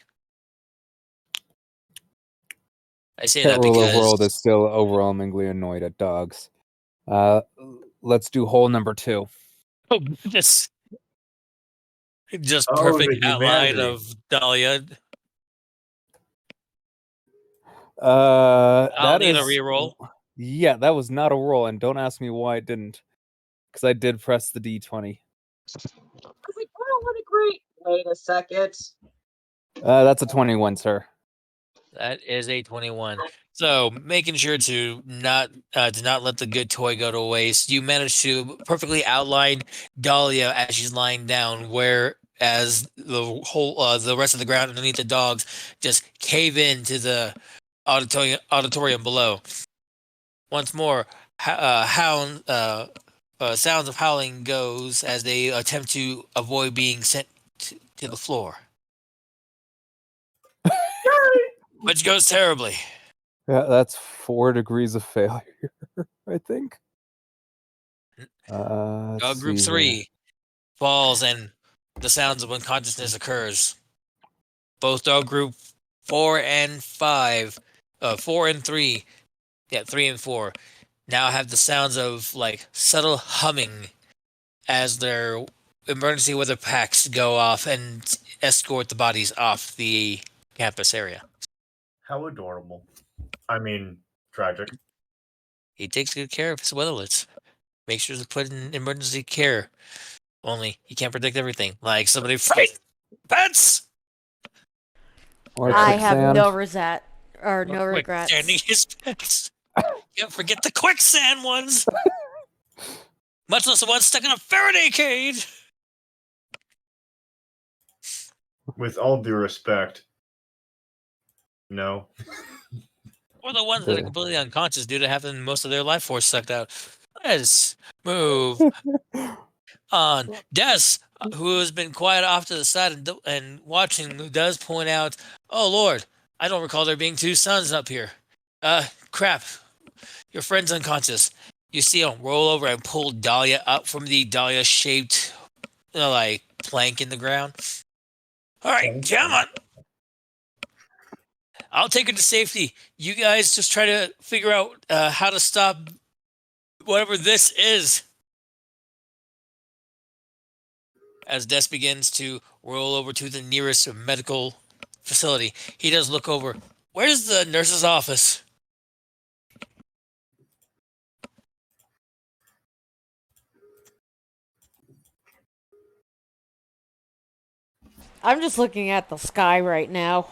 I say that Cat Rule of because World is still overwhelmingly annoyed at dogs. Let's do hole number 2. just Oh, perfect the outline humanity. of Dahlia. I'll I'll need a reroll. Yeah, that was not a roll, and don't ask me why it didn't, because I did press the D20. I was like, oh, what a great. Wait a second. That's a 21, sir. That is a 21. So making sure to not let the good toy go to waste. You manage to perfectly outline Dahlia as she's lying down, whereas the rest of the ground underneath the dogs just cave into the auditorium below. Once more, sounds of howling goes as they attempt to avoid being sent to the floor, which goes terribly. Yeah, that's 4 degrees of failure, I think. Dog Let's Group see 3 falls and the sounds of unconsciousness occurs. Both Dog Group 4 and 5, 4 and 3, 3 and 4, now have the sounds of like subtle humming as their emergency weather packs go off and escort the bodies off the campus area. How adorable. I mean, tragic. He takes good care of his weatherlets. Makes sure to put in emergency care. Only he can't predict everything. Like somebody frightened pets. Or I have quicksand. no regrets. Quickstanding his pets. Can't forget the quicksand ones. Much less the ones stuck in a Faraday cage. With all due respect, no. Or the ones that are completely unconscious due to having most of their life force sucked out. Let's move on. Des, who has been quiet off to the side and watching, does point out, oh Lord, I don't recall there being 2 suns up here. Crap. Your friend's unconscious. You see him roll over and pull Dahlia up from the Dahlia-shaped, like, plank in the ground. All right, come on. I'll take her to safety. You guys just try to figure out how to stop whatever this is. As Des begins to roll over to the nearest medical facility, he does look over. Where's the nurse's office? I'm just looking at the sky right now,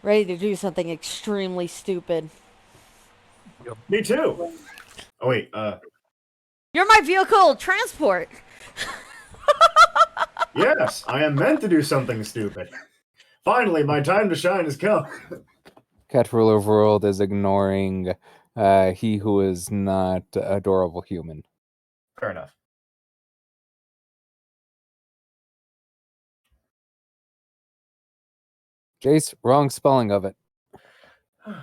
ready to do something extremely stupid. Me too. Oh wait, You're my vehicle of transport. yes, I am meant to do something stupid. Finally, my time to shine has come. Cat Ruler of World is ignoring he who is not adorable human. Fair enough. Jace, wrong spelling of it. I'm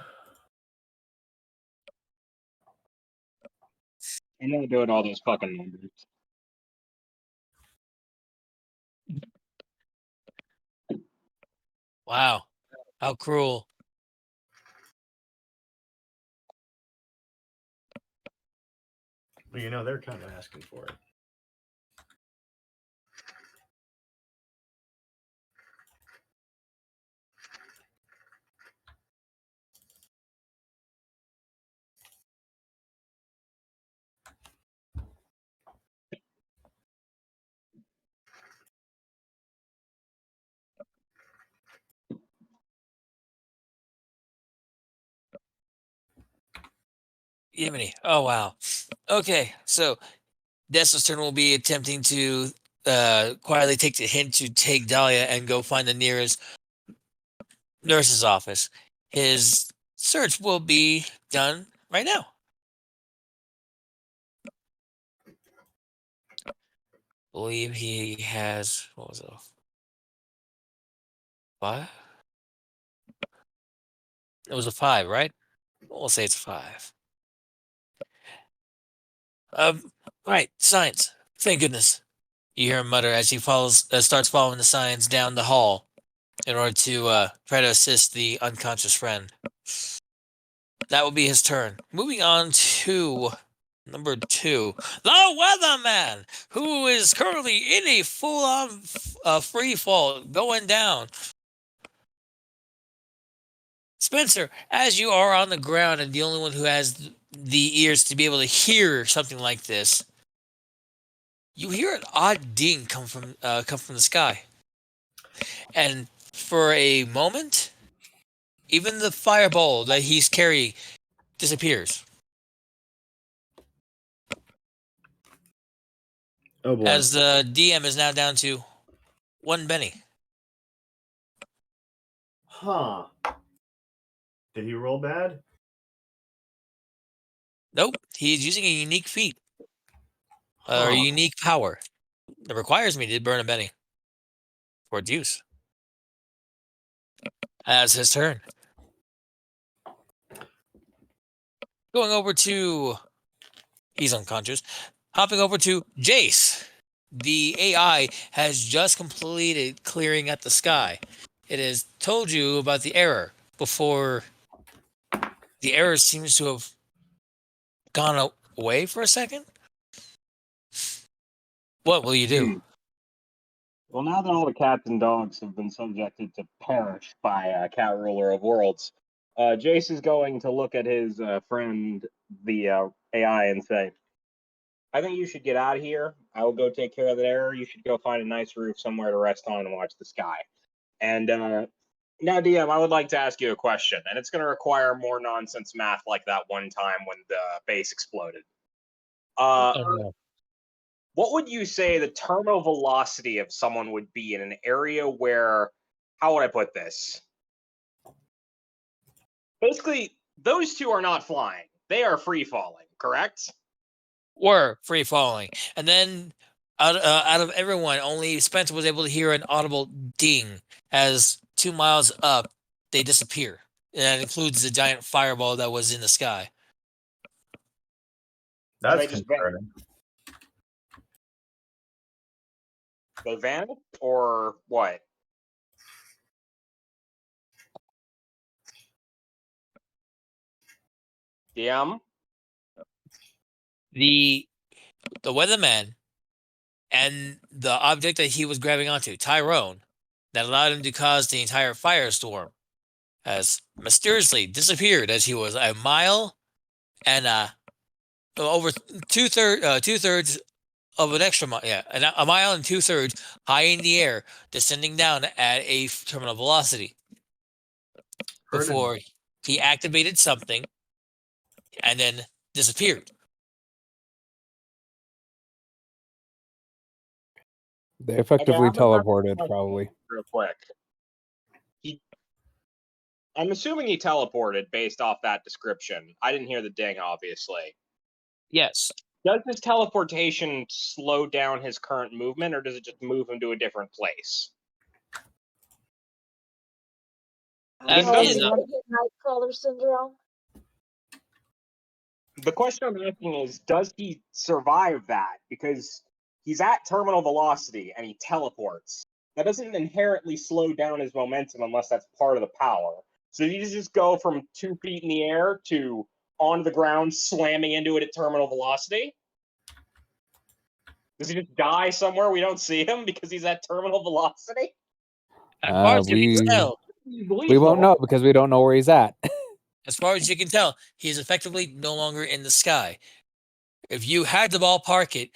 not doing all those fucking numbers. Wow. How cruel. Well, you know, they're kind of asking for it. Yemeni. Oh, wow. Okay, so Dessa's turn will be attempting to quietly take the hint to take Dahlia and go find the nearest nurse's office. His search will be done right now. I believe he has, what was it? 5? It was a 5, right? We'll say it's a 5. Right, signs. Thank goodness. You hear him mutter as he starts following the signs down the hall in order to try to assist the unconscious friend. That will be his turn. Moving on to Number 2, the Weatherman, who is currently in a full-on free fall, going down. Spencer, as you are on the ground and the only one who has the ears to be able to hear something like this, you hear an odd ding come from the sky, and for a moment, even the fireball that he's carrying disappears. Oh boy. As the DM is now down to 1 Benny. Huh. Did he roll bad? Nope, he's using a unique feat, or Huh. a unique power that requires me to burn a Benny for its use. As his turn. Going over to, he's unconscious. Hopping over to Jace. The AI has just completed clearing at the sky. It has told you about the error before the error seems to have gone away for a second. What will you do? Well, now that all the cats and dogs have been subjected to perish by Cat Ruler of Worlds, Jace is going to look at his friend, the AI, and say, I think you should get out of here. I will go take care of that error. You should go find a nice roof somewhere to rest on and watch the sky. And now, DM, I would like to ask you a question, and it's going to require more nonsense math like that one time when the base exploded. What would you say the terminal velocity of someone would be in an area where, how would I put this? Basically, those two are not flying. They are free falling, correct? Were free falling. And then out of everyone, only Spencer was able to hear an audible ding as 2 miles up, they disappear. And that includes the giant fireball that was in the sky. That's They just vanished. concerning. They vanished, or what? DM? The weatherman and the object that he was grabbing onto, Tyrone, that allowed him to cause the entire firestorm, has mysteriously disappeared as he was a mile and over two-thirds of an extra mile. Yeah, a mile and 2/3 high in the air, descending down at a terminal velocity before he activated something and then disappeared. They effectively Okay, I'm gonna- teleported, probably. Real quick. I'm assuming he teleported based off that description. I didn't hear the ding, obviously. Yes. Does this teleportation slow down his current movement, or does it just move him to a different place? That Does is it- Nightcrawler syndrome. The question I'm asking is, does he survive that? Because he's at terminal velocity and he teleports. That doesn't inherently slow down his momentum unless that's part of the power. So you just go from 2 feet in the air to onto the ground, slamming into it at terminal velocity? Does he just die somewhere we don't see him because he's at terminal velocity? As far as you can tell, We won't know because we don't know where he's at. as far as you can tell, he is effectively no longer in the sky. If you had to ballpark it,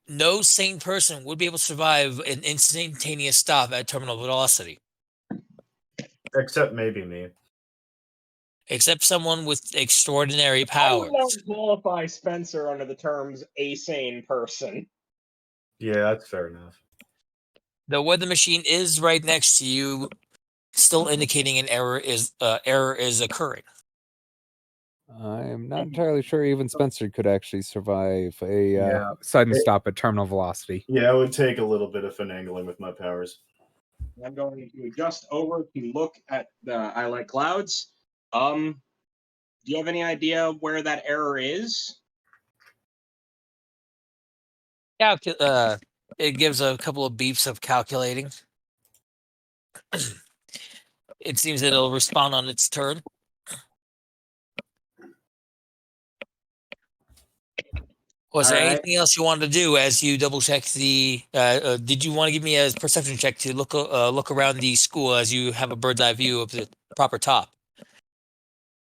no sane person would be able to survive an instantaneous stop at terminal velocity, Except maybe me. except someone with extraordinary I would powers. not qualify Spencer under the terms a sane person. Yeah, that's fair enough. The weather machine is right next to you, still indicating an error is occurring. I'm not entirely sure even Spencer could actually survive a Yeah. sudden stop at terminal velocity. Yeah, it would take a little bit of finagling with my powers. I'm going to adjust over to look at the I Like Clouds. Do you have any idea where that error is? It gives a couple of beeps of calculating. It seems that it'll respond on its turn. Was there All right. anything else you wanted to do as you double check the? Did you want to give me a perception check to look around the school as you have a bird's eye view of the proper top?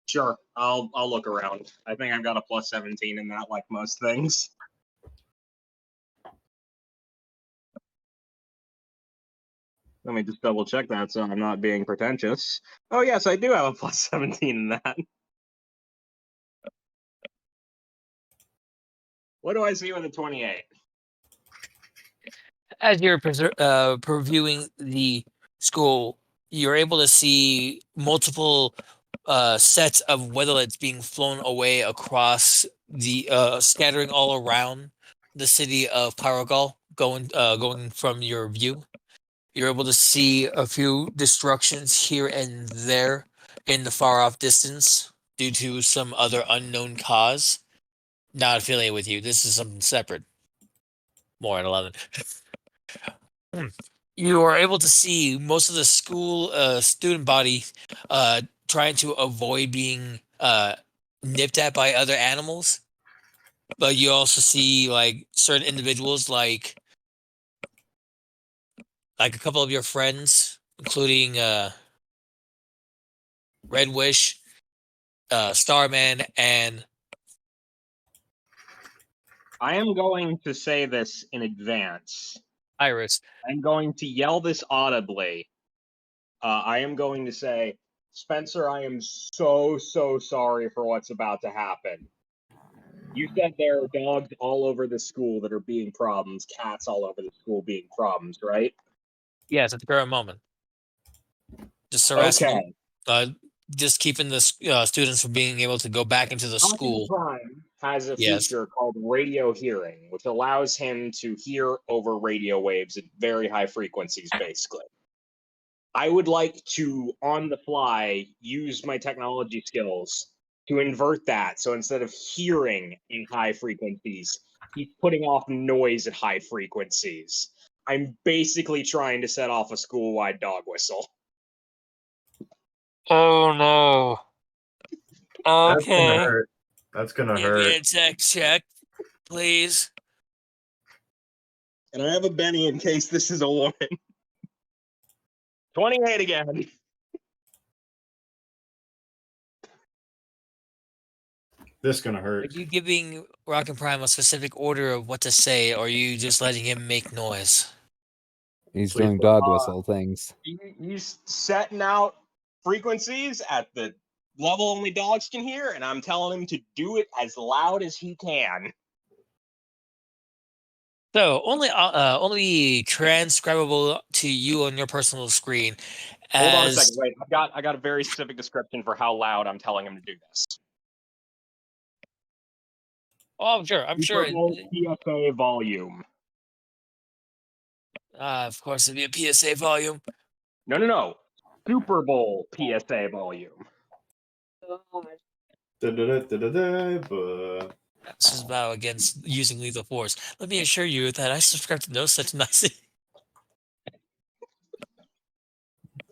Sure, I'll look around. I think I've got a plus 17 in that, like most things. Let me just double check that so I'm not being pretentious. Oh yes, I do have a plus 17 in that. What do I see with a 28? As you're previewing the school, you're able to see multiple sets of weatherlets being flown away across the scattering all around the city of Pyrogal, going from your view. You're able to see a few destructions here and there in the far off distance due to some other unknown cause. Not affiliated with you. This is something separate. More at 11. You are able to see most of the school student body trying to avoid being nipped at by other animals. But you also see like certain individuals like a couple of your friends, including Red Wish, Starman, and I am going to say this in advance. Iris. I'm going to yell this audibly. I am going to say, Spencer, I am so sorry for what's about to happen. You said there are dogs all over the school that are being problems, cats all over the school being problems, right? Yes, at the current moment. Just harassing, Okay. just keeping the students from being able to go back into the school. Prime has a Yes. feature called radio hearing, which allows him to hear over radio waves at very high frequencies, basically. I would like to, on the fly, use my technology skills to invert that. So instead of hearing in high frequencies, he's putting off noise at high frequencies. I'm basically trying to set off a school-wide dog whistle. Oh no. That's gonna hurt. That's gonna Give me a hurt. tech check, please. And I have a Benny in case this is a woman. 28 again. This gonna Are hurt. you giving Rocket Prime a specific order of what to say, or are you just letting him make noise? He's Please doing dog whistle things. He's setting out frequencies at the level only dogs can hear, and I'm telling him to do it as loud as he can. So only transcribable to you on your personal screen. Hold on a As second. Wait, I got a very specific description for how loud I'm telling him to do this. oh, I'm sure. Super Bowl PSA volume. Of course, it'd be a PSA volume. No. Super Bowl PSA volume. Da-da-da-da-da-da, This is vow against using lethal force. Let me assure you that I subscribe to no such nice.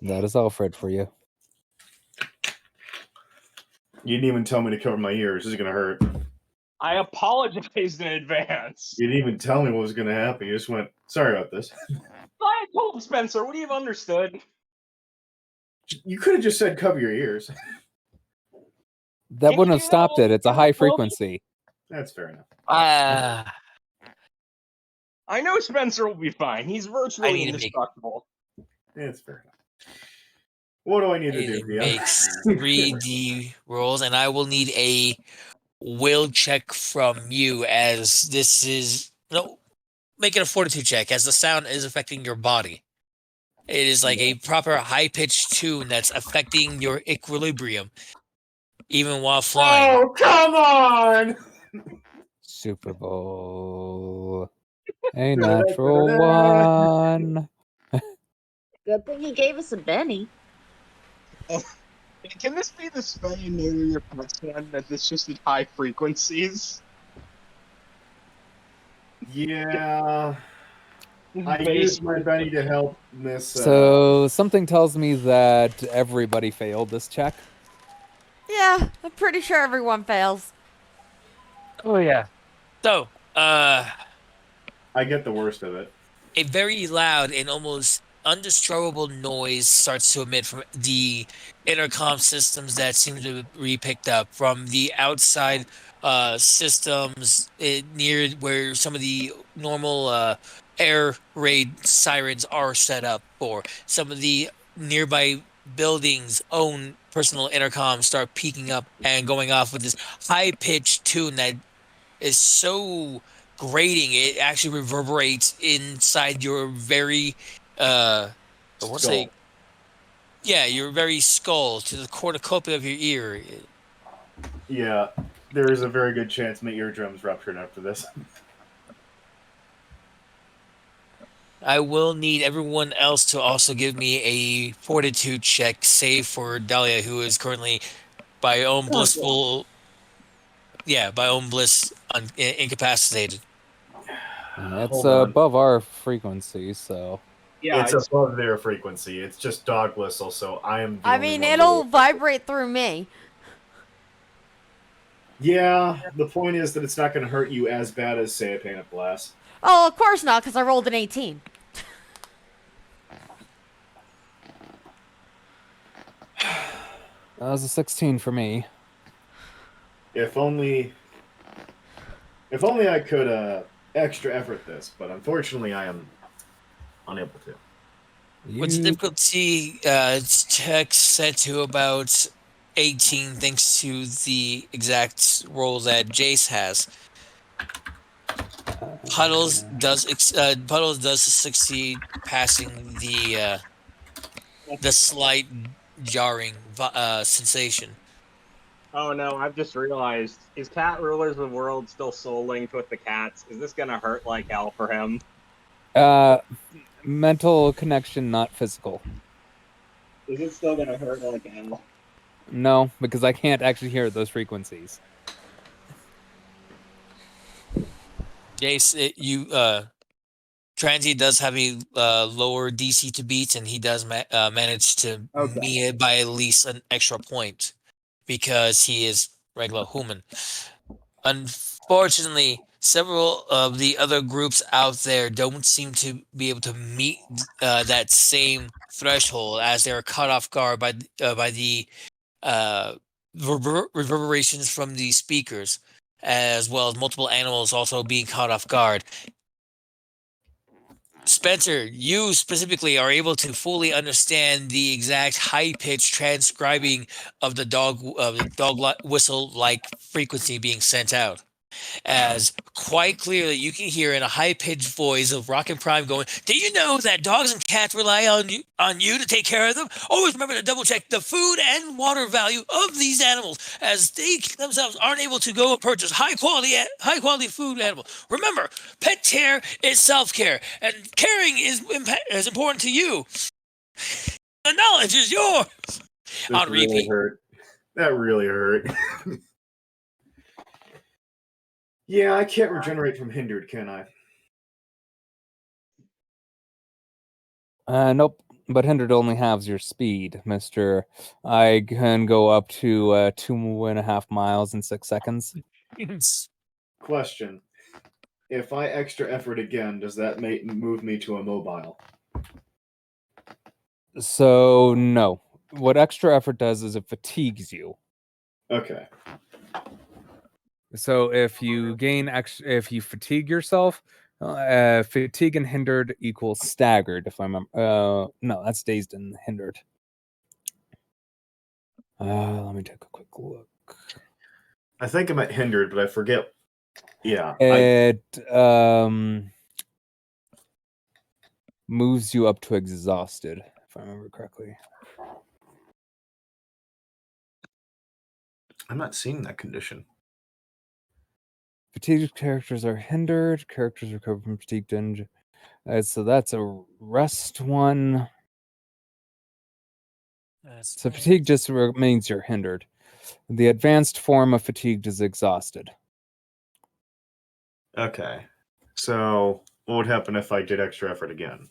That is Alfred for you. You didn't even tell me to cover my ears. This is gonna hurt. I apologized in advance. You didn't even tell me what was gonna happen. You just went, sorry about this. I told Spencer, would he have understood? You could have just said cover your ears. That Can wouldn't you have stopped know- it. It's a high frequency. That's fair enough. I know Spencer will be fine. He's virtually need to make- indestructible. It's fair enough. What do I need to do It here? makes 3D rolls, and I will need a will check from you, as this is make it a fortitude check, as the sound is affecting your body. It is like a proper high pitched tune that's affecting your equilibrium, even while flying. Oh, come on! Super Bowl. A natural one. Good thing he gave us a Benny. Can this be the spell you neuter your pet son that it's just at high frequencies? Yeah. I used my Benny to help Miss. So something tells me that everybody failed this check. Yeah, I'm pretty sure everyone fails. Oh yeah. So I get the worst of it. A very loud and almost undescribable noise starts to emit from the intercom systems that seem to be picked up from the outside systems near where some of the normal air raid sirens are set up for. Some of the nearby buildings' own personal intercoms start peaking up and going off with this high-pitched tune that is so grating it actually reverberates inside your very I want to say Skull. yeah, your very skull to the cornucopia of your ear. Yeah, there is a very good chance my eardrums ruptured after this. I will need everyone else to also give me a fortitude check, save for Dahlia, who is currently by own blissful by own bliss incapacitated. It's Hold on. above our frequency, so. Yeah, It's above their frequency. It's just dog whistle, so I am. The I only mean, one it'll who- vibrate through me. Yeah, the point is that it's not going to hurt you as bad as, say, a pane of glass. Oh, of course not, because I rolled an 18. That was a 16 for me. If only I could extra effort this, but unfortunately I am unable to. What's the difficulty check set to about 18 thanks to the exact roll that Jace has. Puddles does succeed passing the slight jarring sensation. Oh no, I've just realized, is Cat Rulers of the World still soul linked with the cats? Is this gonna hurt like hell for him? Mental connection, not physical. Is it still gonna hurt like hell? No, because I can't actually hear those frequencies. Jace, Transy does have a lower DC to beat, and he does manage to meet it by at least an extra point because he is regular human. Unfortunately, several of the other groups out there don't seem to be able to meet that same threshold, as they are caught off guard by the reverberations from the speakers, as well as multiple animals also being caught off guard. Spencer, you specifically are able to fully understand the exact high-pitched transcribing of the dog whistle-like frequency being sent out, as quite clearly you can hear in a high-pitched voice of Rocket Prime going, "Do you know that dogs and cats rely on you to take care of them? Always remember to double-check the food and water value of these animals, as they themselves aren't able to go and purchase high-quality food animal. Remember, pet care is self-care, and caring is important to you. The knowledge is yours." On Really repeat. hurt. That really hurt. Yeah, I can't regenerate from hindered, can I? Nope. But hindered only halves your speed, Mister. I can go up to 2.5 miles in 6 seconds. Question: if I extra effort again, does that move me to a mobile? So no. What extra effort does is it fatigues you. Okay. So if you if you fatigue yourself, fatigue and hindered equals staggered. If I remember, no, that's dazed and hindered. Let me take a quick look. I think I'm at hindered, but I forget. Yeah. It moves you up to exhausted, if I remember correctly. I'm not seeing that condition. Fatigued characters are hindered. Characters recover from fatigue danger. So that's a rest one. So fatigue just means you're hindered. The advanced form of fatigued is exhausted. Okay. So what would happen if I did extra effort again?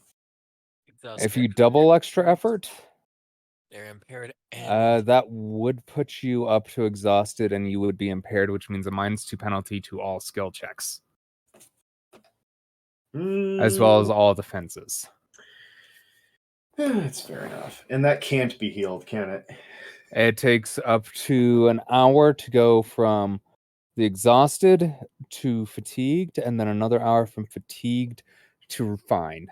If you double extra effort, they're impaired. And that would put you up to exhausted, and you would be impaired, which means a -2 penalty to all skill checks. as well as all defenses. That's fair enough. And that can't be healed, can it? It takes up to an hour to go from the exhausted to fatigued, and then another hour from fatigued to fine.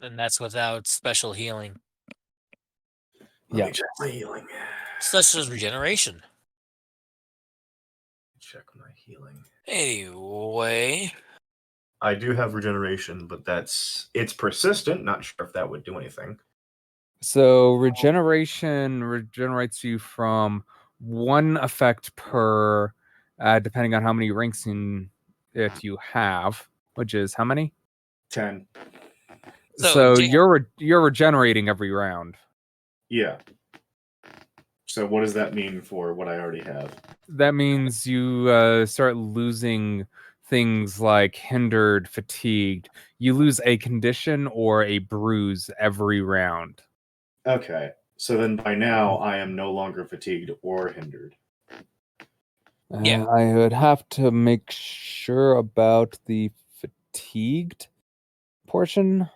And that's without special healing. Let me check my healing. Such as regeneration. Check my healing. Anyway. I do have regeneration, but it's persistent. Not sure if that would do anything. So regeneration regenerates you from one effect per, depending on how many ranks in it you have, which is how many? 10. So Jay- you're regenerating every round. Yeah. So what does that mean for what I already have? That means you start losing things like hindered, fatigued. You lose a condition or a bruise every round. Okay. So then by now I am no longer fatigued or hindered. Yeah. I would have to make sure about the fatigued portion.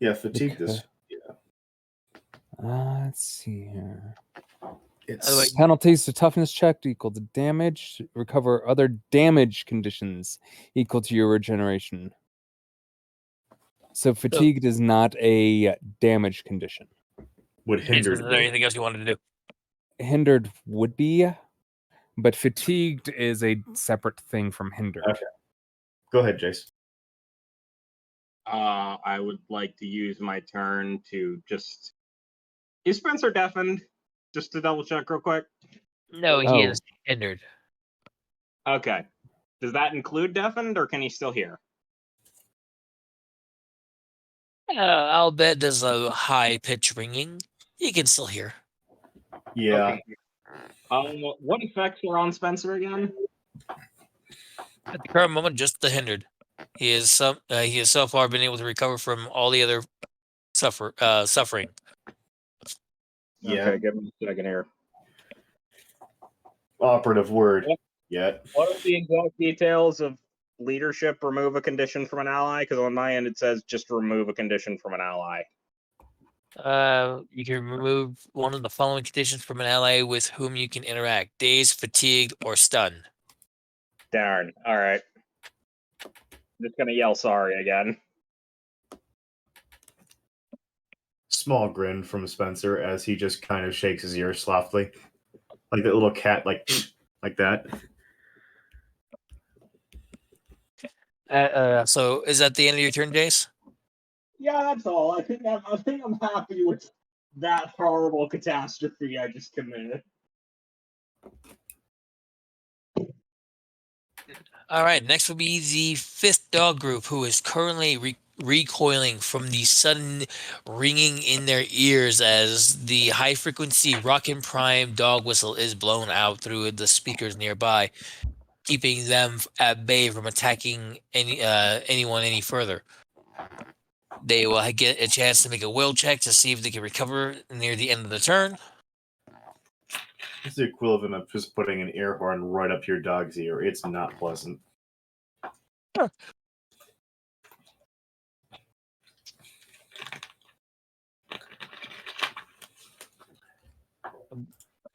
Yeah, fatigued is Let's see here. it's Penalties to toughness check equal to damage. Recover other damage conditions equal to your regeneration. So fatigued is not a damage condition. would Is hindered there be. anything else you wanted to do? Hindered would be, but fatigued is a separate thing from hindered. Okay. Go ahead, Jace. I would like to use my turn to just. Is Spencer deafened? Just to double check real quick. No, he Oh. is hindered. Okay. Does that include deafened, or can he still hear? I'll bet there's a high pitch ringing. You can still hear. Yeah. Okay. What effects are on Spencer again? At the current moment, just the hindered. He has so far been able to recover from all the other suffering. Yeah. Okay, give me a second here. Operative word. Yet. What are the exact details of leadership remove a condition from an ally? Because on my end it says just remove a condition from an ally. You can remove one of the following conditions from an ally with whom you can interact: dazed, fatigued, or stunned. Darn. All right. Just gonna yell sorry again. Small grin from Spencer as he just kind of shakes his ears softly. Like that little cat, like that. So is that the end of your turn, Jace? Yeah, that's all. I think I'm happy with that horrible catastrophe I just committed. All right, next will be the fifth dog group, who is currently recoiling from the sudden ringing in their ears as the high-frequency Rockin' Prime dog whistle is blown out through the speakers nearby, keeping them at bay from attacking anyone any further. They will get a chance to make a will check to see if they can recover near the end of the turn. It's the equivalent of just putting an air horn right up your dog's ear. It's not pleasant. Huh.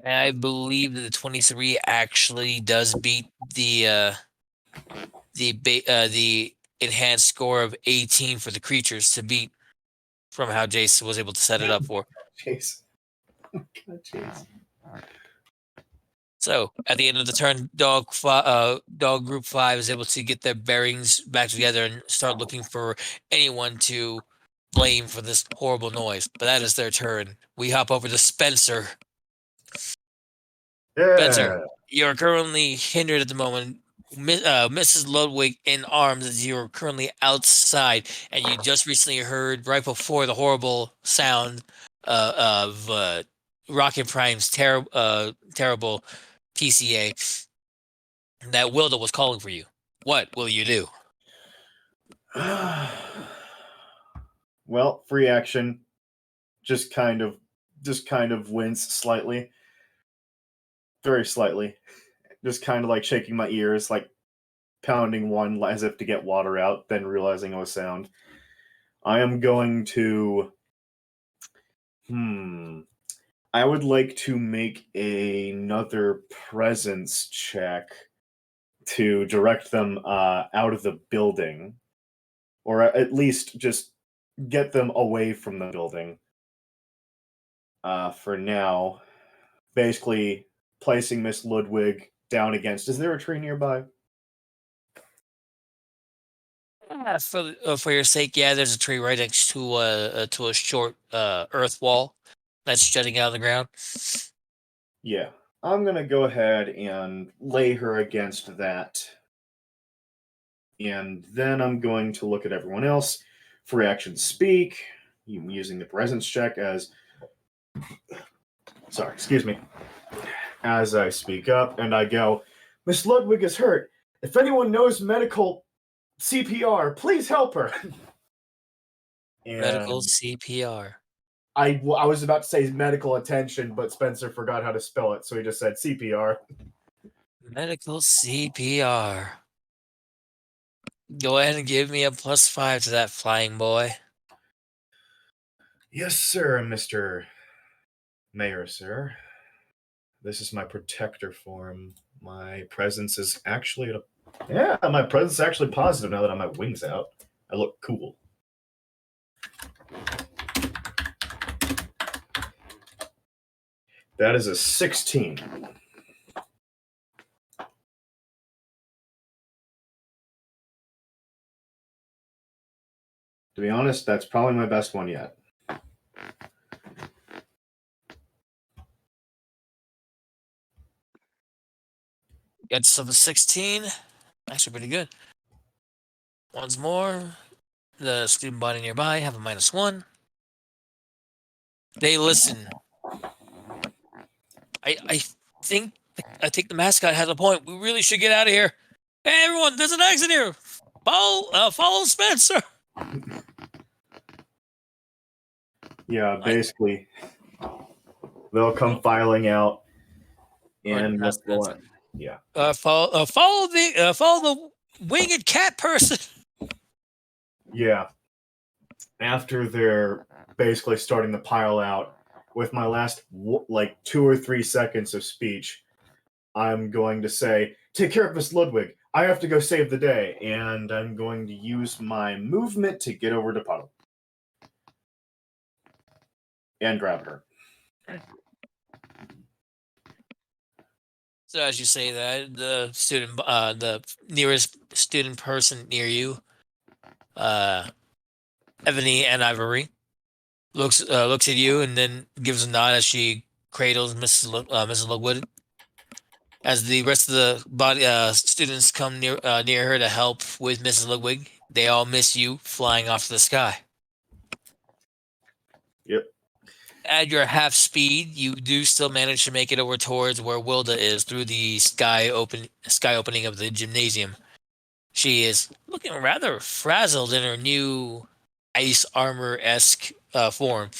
I believe that the 23 actually does beat the enhanced score of 18 for the creatures to beat from how Jace was able to set it up for. Jeez. God, jeez. So at the end of the turn, dog group 5 is able to get their bearings back together and start looking for anyone to blame for this horrible noise. But that is their turn. We hop over to Spencer. Yeah. Spencer, you're currently hindered at the moment. Mrs. Ludwig in arms as you're currently outside, and you just recently heard right before the horrible sound of Rocket Prime's terrible PCA that Wilda was calling for you. What will you do? Well, free action. Just kind of wince slightly. Very slightly. Just kind of like shaking my ears, like pounding one as if to get water out, then realizing it was sound. I am going to. I would like to make another presence check to direct them out of the building, or at least just get them away from the building. For now, basically placing Miss Ludwig down against. Is there a tree nearby? For your sake, yeah, there's a tree right next to a short earth wall that's jutting out of the ground. Yeah, I'm gonna go ahead and lay her against that, and then I'm going to look at everyone else. Free action speak. Using the presence check as. Sorry, excuse me. As I speak up and I go, Miss Ludwig is hurt. If anyone knows medical CPR, please help her. Medical And CPR. I was about to say medical attention, but Spencer forgot how to spell it, so he just said CPR. Medical CPR. Go ahead and give me a +5 to that, flying boy. Yes, sir, Mr. Mayor, sir. This is my protector form. My presence is actually my presence is actually positive now that I have my wings out. I look cool. That is a 16. To be honest, that's probably my best one yet. Got yourself a 16. Actually, pretty good. Once more, the student body nearby have a -1. They listen. I think the mascot has a point. We really should get out of here. Hey, everyone! There's an exit here. Follow Spencer. Yeah, basically, they'll come filing out, and Past Spencer. Yeah. Follow the winged cat person. Yeah. After they're basically starting to pile out, with my last 2 or 3 seconds of speech, I'm going to say, "Take care of Miss Ludwig. I have to go save the day," and I'm going to use my movement to get over to Puddle and grab her. So as you say that, the nearest student person near you, Ebony and Ivory, looks at you and then gives a nod as she cradles Mrs. Ludwig. As the rest of the students come near her to help with Mrs. Ludwig, they all miss you flying off to the sky. Yep. At your half speed, you do still manage to make it over towards where Wilda is through the sky opening of the gymnasium. She is looking rather frazzled in her new ice armor-esque form.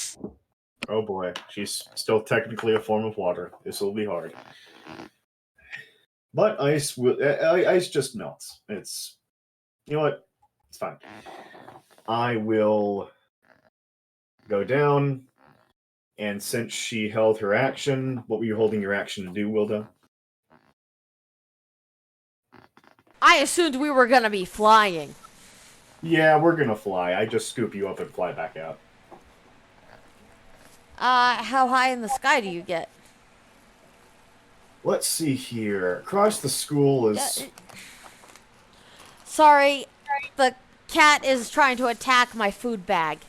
Oh boy, she's still technically a form of water. This will be hard. But ice just melts. It's, you know what? It's fine. I will go down, and since she held her action, what were you holding your action to do, Wilda? I assumed we were gonna be flying. Yeah, we're gonna fly. I just scoop you up and fly back out. How high in the sky do you get? Let's see here. Across the school is... Sorry, the cat is trying to attack my food bag.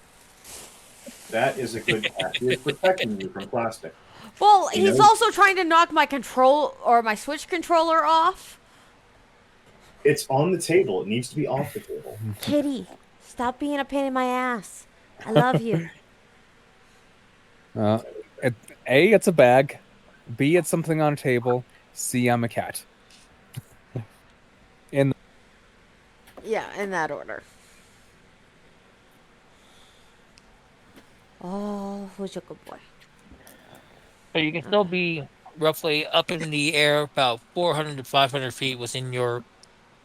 That is a good cat. He is protecting you from plastic. Well, he's also trying to knock my my Switch controller off. It's on the table. It needs to be off the table. Kitty, stop being a pain in my ass. I love you. A, it's a bag. B, it's something on a table. C, I'm a cat. Yeah, in that order. Oh, who's a good boy? So you can still be roughly up in the air, about 400 to 500 feet within your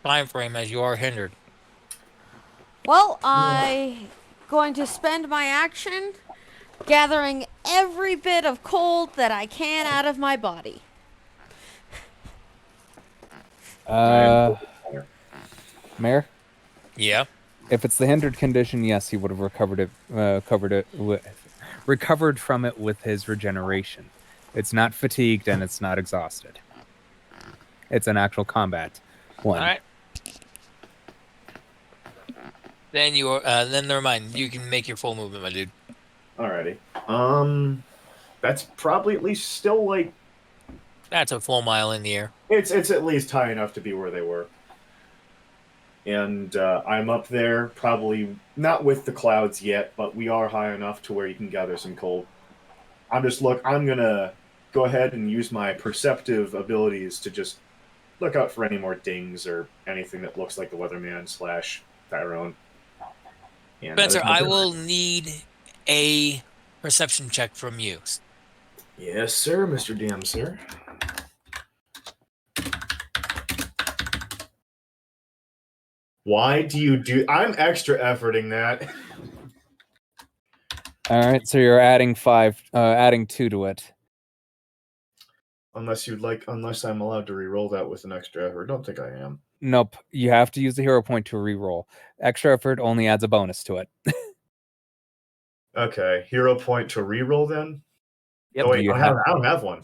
time frame as you are hindered. Well, I going to spend my action gathering every bit of cold that I can out of my body. Mayor, Yeah. if it's the hindered condition, yes, he would have recovered from it with his regeneration. It's not fatigued and it's not exhausted. It's an actual combat one. All right. Then you are. Then never mind. You can make your full movement, my dude. Alrighty. That's probably at least still like That's a full mile in the air. it's at least high enough to be where they were. And I'm up there, probably not with the clouds yet, but we are high enough to where you can gather some cold. I'm gonna go ahead and use my perceptive abilities to just look out for any more dings or anything that looks like the weatherman / Tyrone. And that is Spencer, my I turn. will need a perception check from you. Yes, sir, Mr. DM, sir. Why do you do? I'm extra efforting that. All right, so you're adding adding 2 to it. Unless I'm allowed to re-roll that with an extra effort. Don't think I am. Nope, you have to use the hero point to re-roll. Extra effort only adds a bonus to it. Okay, hero point to re-roll then. Yep. Oh wait, You I don't have one.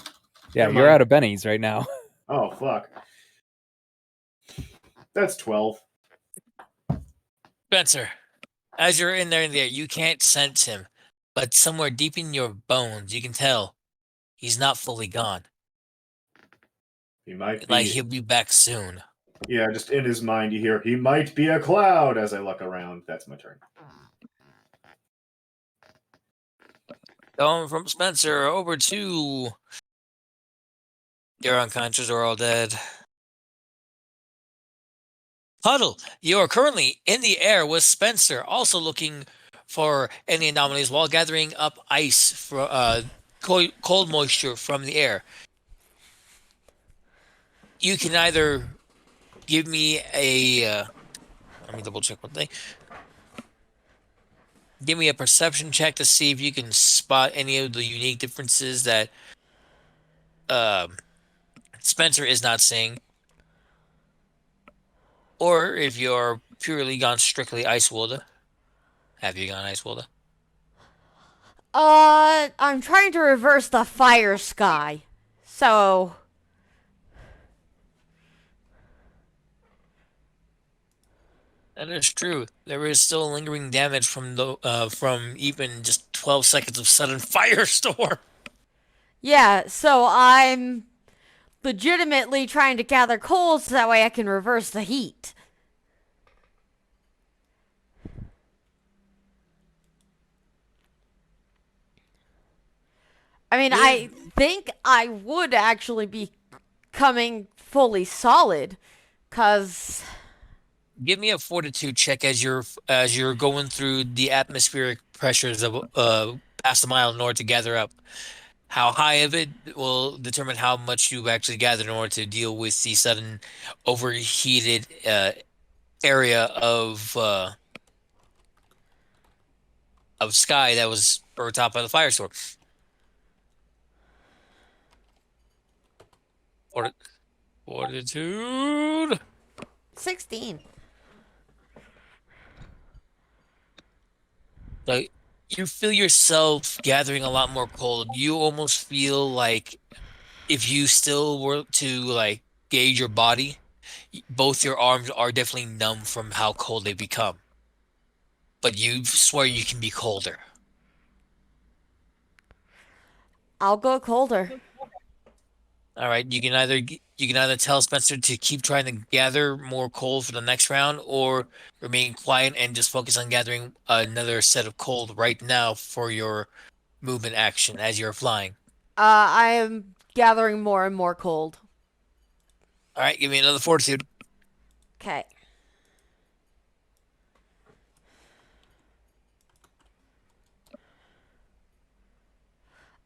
Yeah, Never you're mind. out of bennies right now. Oh fuck. That's 12. Spencer, as you're in there, you can't sense him, but somewhere deep in your bones, you can tell he's not fully gone. He might Like be. he'll be back soon. Yeah, just in his mind, you hear he might be a cloud. As I look around, that's my turn. Going from Spencer over to you're unconscious or all dead. Huddle, you are currently in the air with Spencer, also looking for any anomalies while gathering up ice for cold moisture from the air. You can either give me a let me double check one thing. Give me a perception check to see if you can spot any of the unique differences that Spencer is not seeing. Or if you're purely gone strictly Ice Wilda. Have you gone Ice Wilda? I'm trying to reverse the fire sky. So That is true. There is still lingering damage from even just 12 seconds of sudden firestorm. yeah, so I'm legitimately trying to gather coal so that way I can reverse the heat. I mean, I think I would actually be coming fully solid, cause Give me a fortitude check as you're going through the atmospheric pressures of past a mile in order to gather up. How high of it will determine how much you actually gather in order to deal with the sudden overheated area of sky that was overtopped by the firestorm. Fortitude. 16. Like you feel yourself gathering a lot more cold. You almost feel like if you still were to like gauge your body, both your arms are definitely numb from how cold they become. But you swear you can be colder. I'll go colder. All right, you can either tell Spencer to keep trying to gather more coal for the next round, or remain quiet and just focus on gathering another set of coal right now for your movement action as you're flying. I am gathering more and more cold. All right, give me another fortitude. Okay.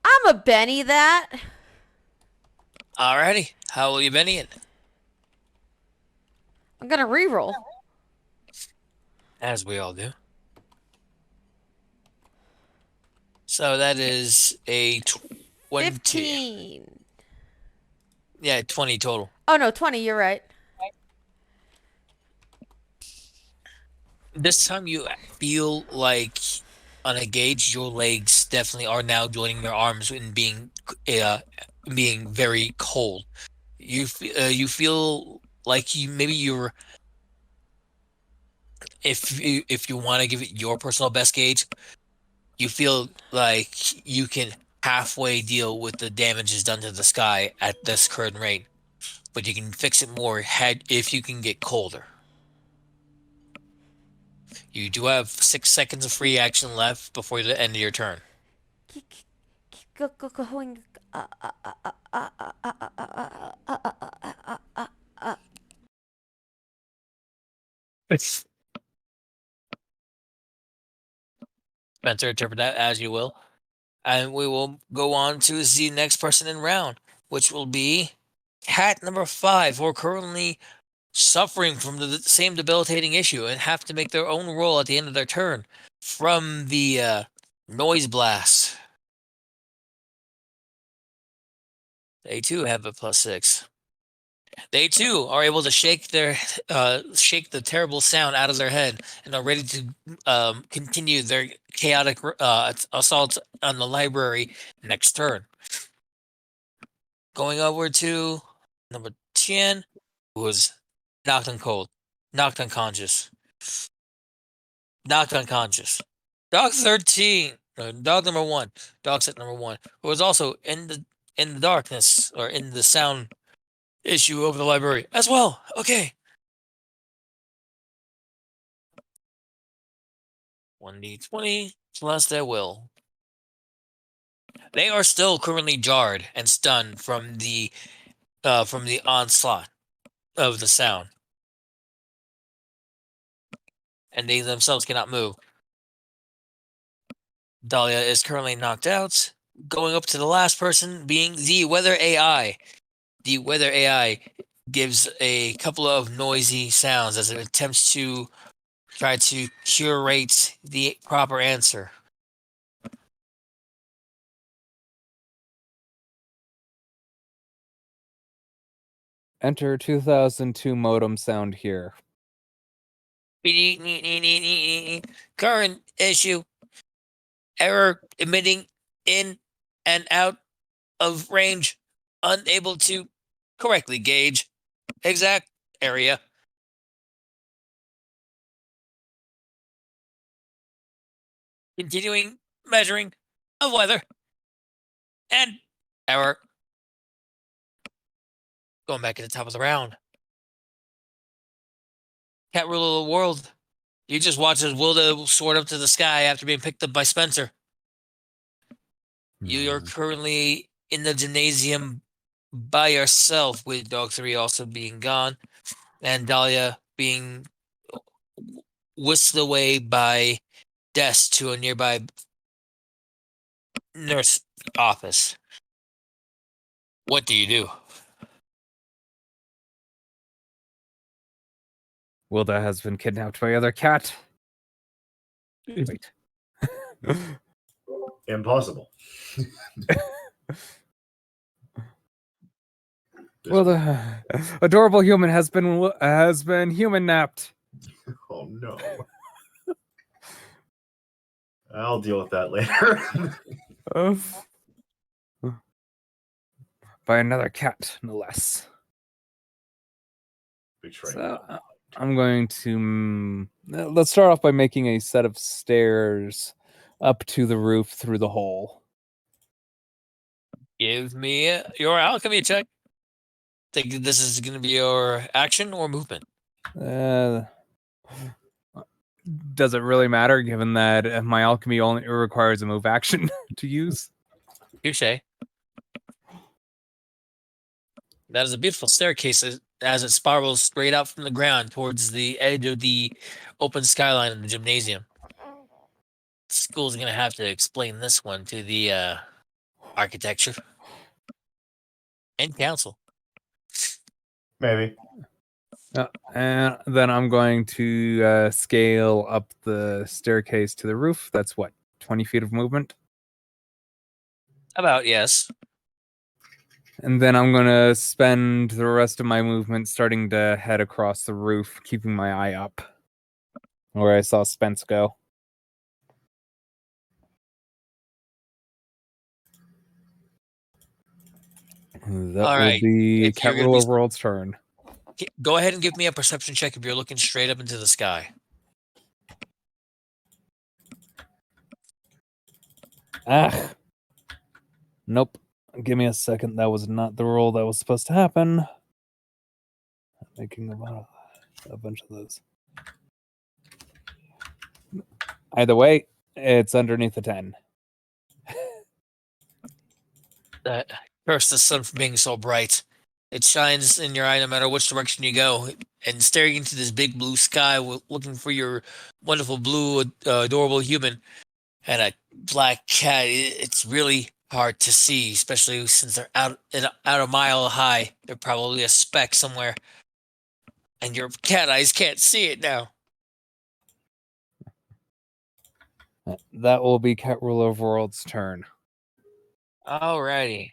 I'm a Benny that. Alrighty, how will you Benny it? I'm gonna reroll. As we all do. So that is a 20. 15. Yeah, 20 total. Oh no, 20. You're right. This time you feel like unengaged. Your legs definitely are now joining your arms and being very cold. You feel like you're if you want to give it your personal best gauge, you feel like you can halfway deal with the damages done to the sky at this current rate, but you can fix it more if you can get colder. You do have 6 seconds of free action left before the end of your turn. Keep going. Spencer, interpret that as you will. And we will go on to the next person in round, which will be cat number 5, who are currently suffering from the same debilitating issue and have to make their own roll at the end of their turn from the noise blast. They too have a +6. They too are able to shake the terrible sound out of their head and are ready to continue their chaotic assault on the library next turn. Going over to number 10, who was knocked unconscious. Dog 13, dog number 1, dog set number 1, who was also in the darkness or in the sound issue over the library as well. Okay. 1d20 plus their will. They are still currently jarred and stunned from the onslaught of the sound, and they themselves cannot move. Dahlia is currently knocked out. Going up to the last person, being the weather AI. The weather AI gives a couple of noisy sounds as it attempts to try to curate the proper answer. Enter 2002 modem sound here. Current issue. Error emitting in and out of range. Unable to correctly gauge exact area. Continuing measuring of weather. And error. Going back at the top of the round. Cat ruler of the world. You just watch as Wilda soared up to the sky after being picked up by Spencer. You are currently in the gymnasium by yourself, with Dog 3 also being gone, and Dahlia being whisked away by Des to a nearby nurse office. What do you do? Wilda has been kidnapped by other cat. Wait. Impossible. Well, the adorable human has been human napped. Oh no. I'll deal with that later. By another cat, no less. Betray. So, I'm going to let's start off by making a set of stairs up to the roof through the hole. Give me your alchemy check. Think this is going to be your action or movement? Does it really matter, given that my alchemy only requires a move action to use? Touche. That is a beautiful staircase as it spirals straight out from the ground towards the edge of the open skyline in the gymnasium. The school's going to have to explain this one to the architecture and council. Maybe. And then I'm going to scale up the staircase to the roof. That's what, 20 feet of movement? About yes. And then I'm going to spend the rest of my movement starting to head across the roof, keeping my eye up where I saw Spence go. That All will right. be If you're Cat gonna Rule be- Overworld's turn. Go ahead and give me a perception check if you're looking straight up into the sky. Ah. Nope. Give me a second. That was not the roll that was supposed to happen. I'm making a bunch of those. Either way, it's underneath a 10. Curse the sun for being so bright. It shines in your eye no matter which direction you go. And staring into this big blue sky, looking for your wonderful blue, adorable human and a black cat, it's really hard to see, especially since they're out a mile high. They're probably a speck somewhere, and your cat eyes can't see it now. That will be Cat Rule Overworld's turn. Alrighty.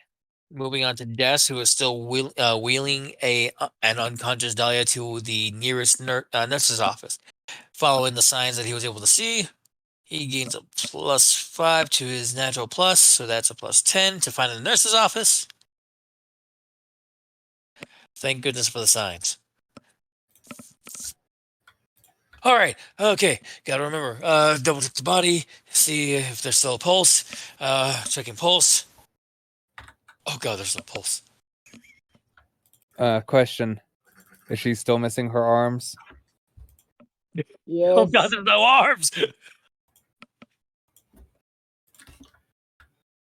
Moving on to Des, who is still wheeling an unconscious Dahlia to the nearest nurse's office. Following the signs that he was able to see, he gains a +5 to his natural plus, so that's a +10 to find the nurse's office. Thank goodness for the signs. All right, okay, gotta remember, double check the body, see if there's still a pulse, checking pulse. Oh god, there's no pulse. Question. Is she still missing her arms? Yes. Oh god, there's no arms!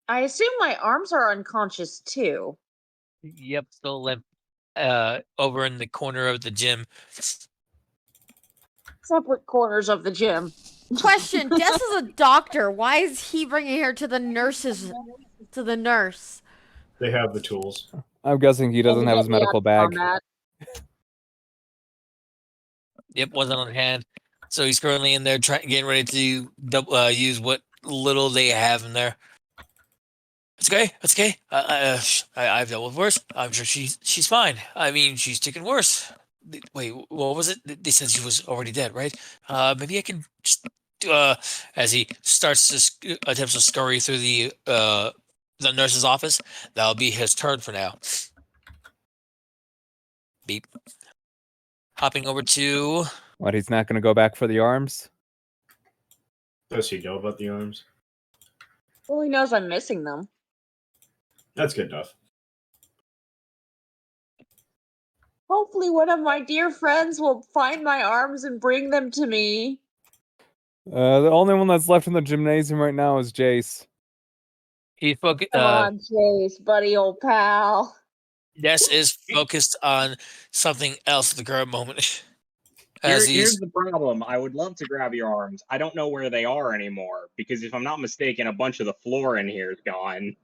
I assume my arms are unconscious too. Yep, still limp. Over in the corner of the gym. Separate corners of the gym. Question: Des is a doctor. Why is he bringing her to the nurses? To the nurse. They have the tools. I'm guessing he doesn't have his Get me out medical of bag. combat. Yep, wasn't on hand. So he's currently in there getting ready to use what little they have in there. It's okay. It's okay. I've dealt with worse. I'm sure she's fine. I mean, she's taken worse. Wait, what was it? They said she was already dead, right? Maybe I can just as he starts to attempts to scurry through the nurse's office. That'll be his turn for now. Beep. Hopping over to What, he's not going to go back for the arms? Does he know about the arms? Well, he knows I'm missing them. That's good enough. Hopefully, one of my dear friends will find my arms and bring them to me. The only one that's left in the gymnasium right now is Jace. he focus. Come on, Chase, buddy, old pal. Des is focused on something else at the current moment. As Here's the problem. I would love to grab your arms. I don't know where they are anymore because if I'm not mistaken, a bunch of the floor in here is gone.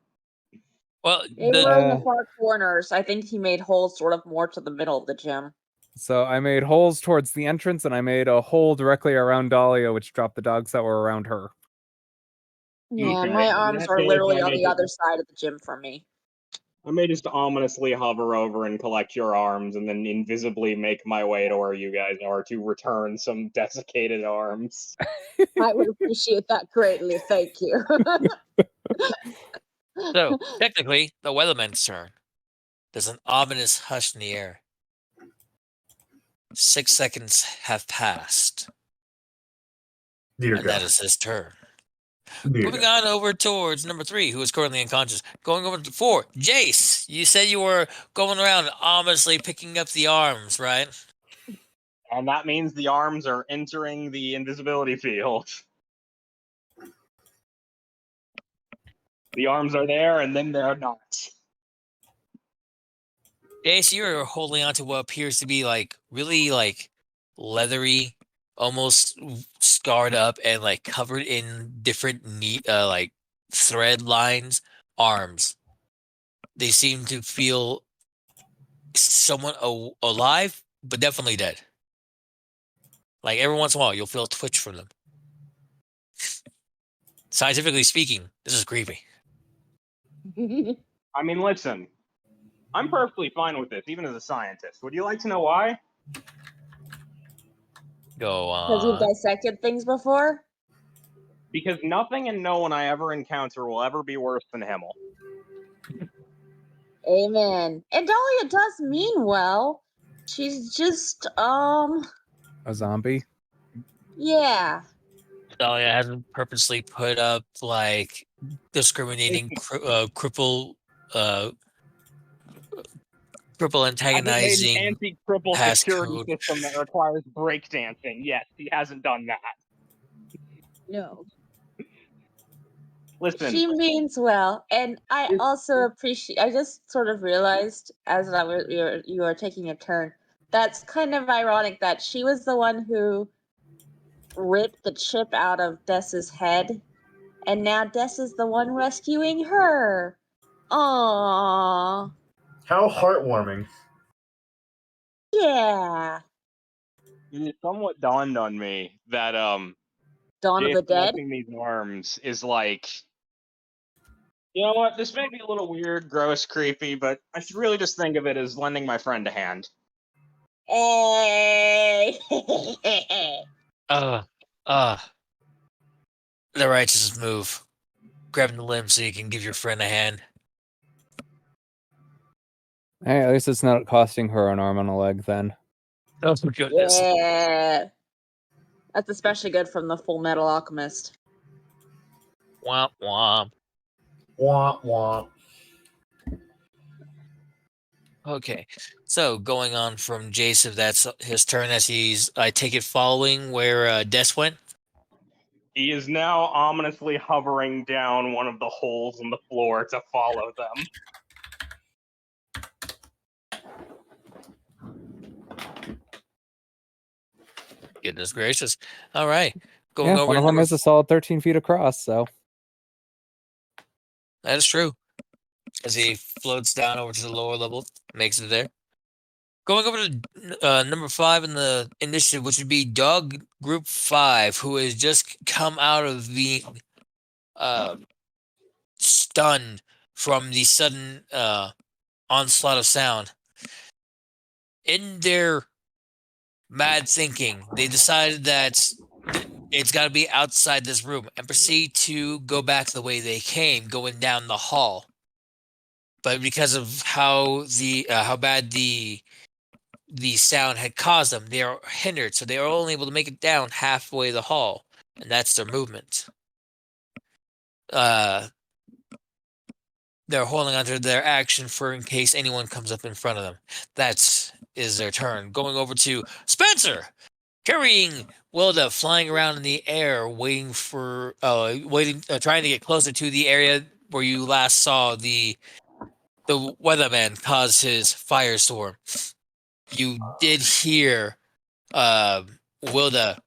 well, They were in the far corners. I think he made holes sort of more to the middle of the gym. So I made holes towards the entrance, and I made a hole directly around Dahlia, which dropped the dogs that were around her. Yeah, Okay, my in arms that are case, literally I on may the just- other side of the gym from me. I may just ominously hover over and collect your arms and then invisibly make my way to where you guys are to return some desiccated arms. I would appreciate that greatly. Thank you. So technically, the weatherman's turn. There's an ominous hush in the air. 6 seconds have passed, Dear and God. that is his turn. Dear Moving God. on over towards number 3, who is currently unconscious. Going over to 4, Jace. You said you were going around ominously picking up the arms, right? And that means the arms are entering the invisibility field. The arms are there, and then they're not. Jace, you're holding on to what appears to be really leathery, almost scarred up and covered in different neat thread lines arms. They seem to feel somewhat alive, but definitely dead. Like every once in a while, you'll feel a twitch from them. Scientifically speaking, this is creepy. I mean, listen, I'm perfectly fine with this, even as a scientist. Would you like to know why? Go Because you've on. dissected things before? Because nothing and no one I ever encounter will ever be worse than Himmel. Amen. And Dahlia does mean well. She's just, A zombie. yeah. Dahlia hasn't purposely put up like discriminating, cripple An antagonizing anti-cripple security passcode. system that requires breakdancing. Yes, he hasn't done that. No. Listen, She means well. And I also appreciate, I just sort of realized as you were taking a turn, that's kind of ironic that she was the one who ripped the chip out of Dessa's head. And now Des is the one rescuing her. Aww. How heartwarming. Yeah. it somewhat dawned on me that Dawn of the Jason Dead. opening these arms is like, you know what? This may be a little weird, gross, creepy, but I should really just think of it as lending my friend a hand. Hey. The righteous move. Grabbing the limb so you can give your friend a hand. Hey, at least it's not costing her an arm and a leg then. Oh, goodness. Yeah. That's especially good from the Full Metal Alchemist. Womp womp. Womp womp. Okay, so going on from Jason, that's his turn as he's, I take it, following where Des went. He is now ominously hovering down one of the holes in the floor to follow them. Goodness gracious. All right. Going Yeah, over one to of them number is a solid 13 feet across, so. That is true. As he floats down over to the lower level, makes it there. Going over to number 5 in the initiative, which would be Dog Group 5, who has just come out of being stunned from the sudden onslaught of sound. In their mad thinking, they decided that it's got to be outside this room and proceed to go back the way they came, going down the hall. But because of how bad the sound had caused them, they are hindered, so they are only able to make it down halfway the hall, and that's their movement. They're holding onto their action for in case anyone comes up in front of them. That is their turn. Going over to Spencer, carrying Wilda, flying around in the air, trying to get closer to the area where you last saw the weatherman cause his firestorm. You did hear Wilda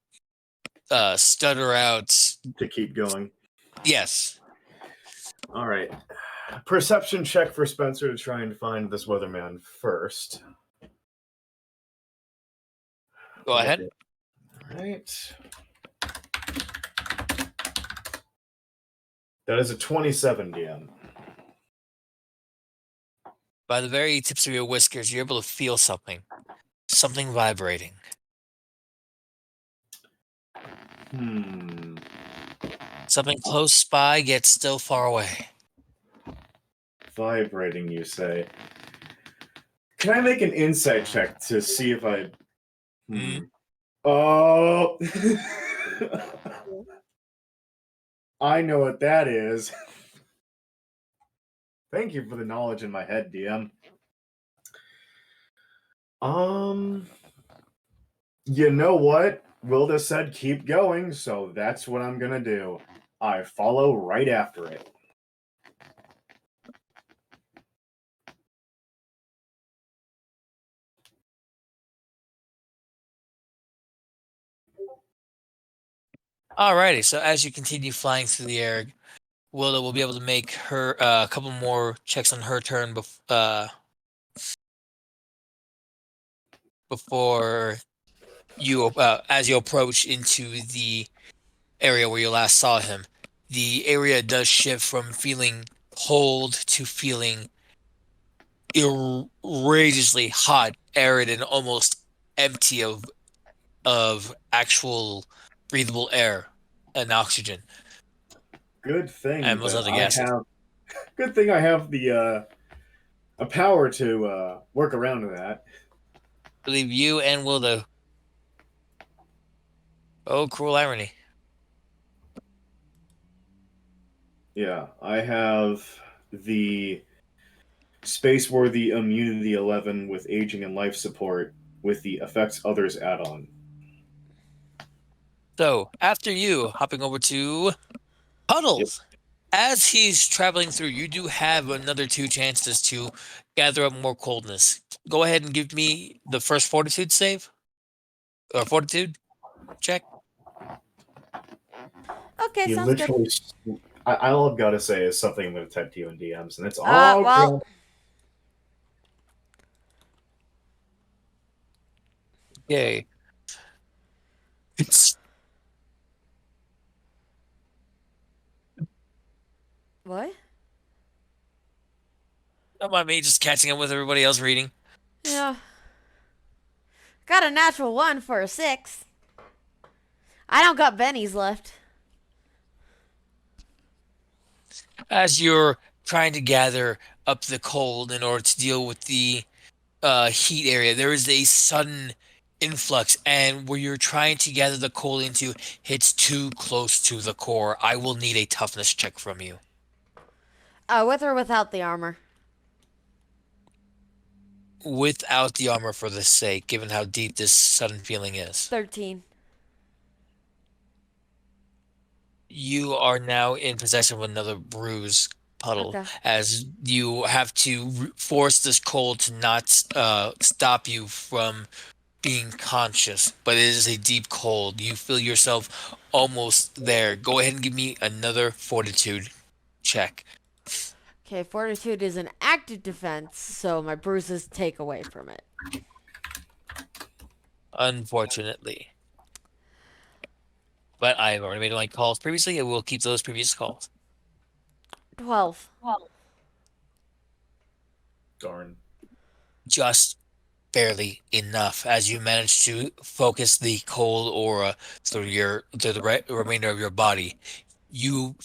stutter out. To keep going. Yes. All right. Perception check for Spencer to try and find this weatherman first. Go ahead. All right. That is a 27, DM. By the very tips of your whiskers, you're able to feel something vibrating. Something close by, yet still far away. Vibrating, you say? Can I make an insight check to see if I... Oh! I know what that is. Thank you for the knowledge in my head, DM. You know what? Wilda said keep going, so that's what I'm gonna do. I follow right after it. Alrighty, so as you continue flying through the air, Wilda will be able to make her a couple more checks on her turn before you, as you approach into the area where you last saw him, the area does shift from feeling cold to feeling outrageously hot, arid, and almost empty of actual breathable air and oxygen Good thing and most that other I gases. have. Good thing I have the a power to work around that. I believe you and Wildo. Oh, cruel irony. Yeah, I have the space-worthy immunity 11 with aging and life support with the affects others add-on. So, after you, hopping over to Puddles. As he's traveling through, you do have another 2 chances to gather up more coldness. Go ahead and give me the first fortitude save. Or fortitude check. Okay, He sounds good. literally. All I've got to say is something I'm going to type to you in DMs, and that's all. Well, Okay. It's what? not mind me just catching up with everybody else reading. Yeah. Got a natural 1 for a 6. I don't got bennies left. As you're trying to gather up the cold in order to deal with the heat area, there is a sudden influx, and where you're trying to gather the coal into hits too close to the core. I will need a toughness check from you. With or without the armor? Without the armor for the sake, given how deep this sudden feeling is. 13. You are now in possession of another bruise, Puddle, Okay. as you have to force this cold to not stop you from being conscious, but it is a deep cold. You feel yourself almost there. Go ahead and give me another fortitude check. Okay, fortitude is an active defense, so my bruises take away from it. Unfortunately. But I have already made my calls previously. I will keep those previous calls. 12. Darn. Just barely enough as you manage to focus the cold aura through the remainder of your body. You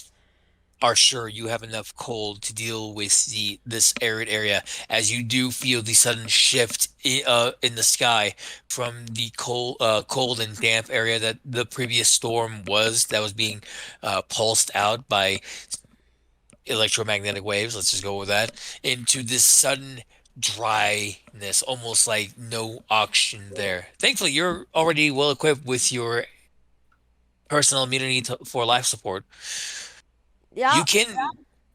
are sure you have enough cold to deal with this arid area, as you do feel the sudden shift in the sky from the cold and damp area that the previous storm that was being pulsed out by electromagnetic waves. Let's just go with that, into this sudden dryness, almost like no oxygen there. Thankfully, you're already well equipped with your personal immunity for life support. Yeah.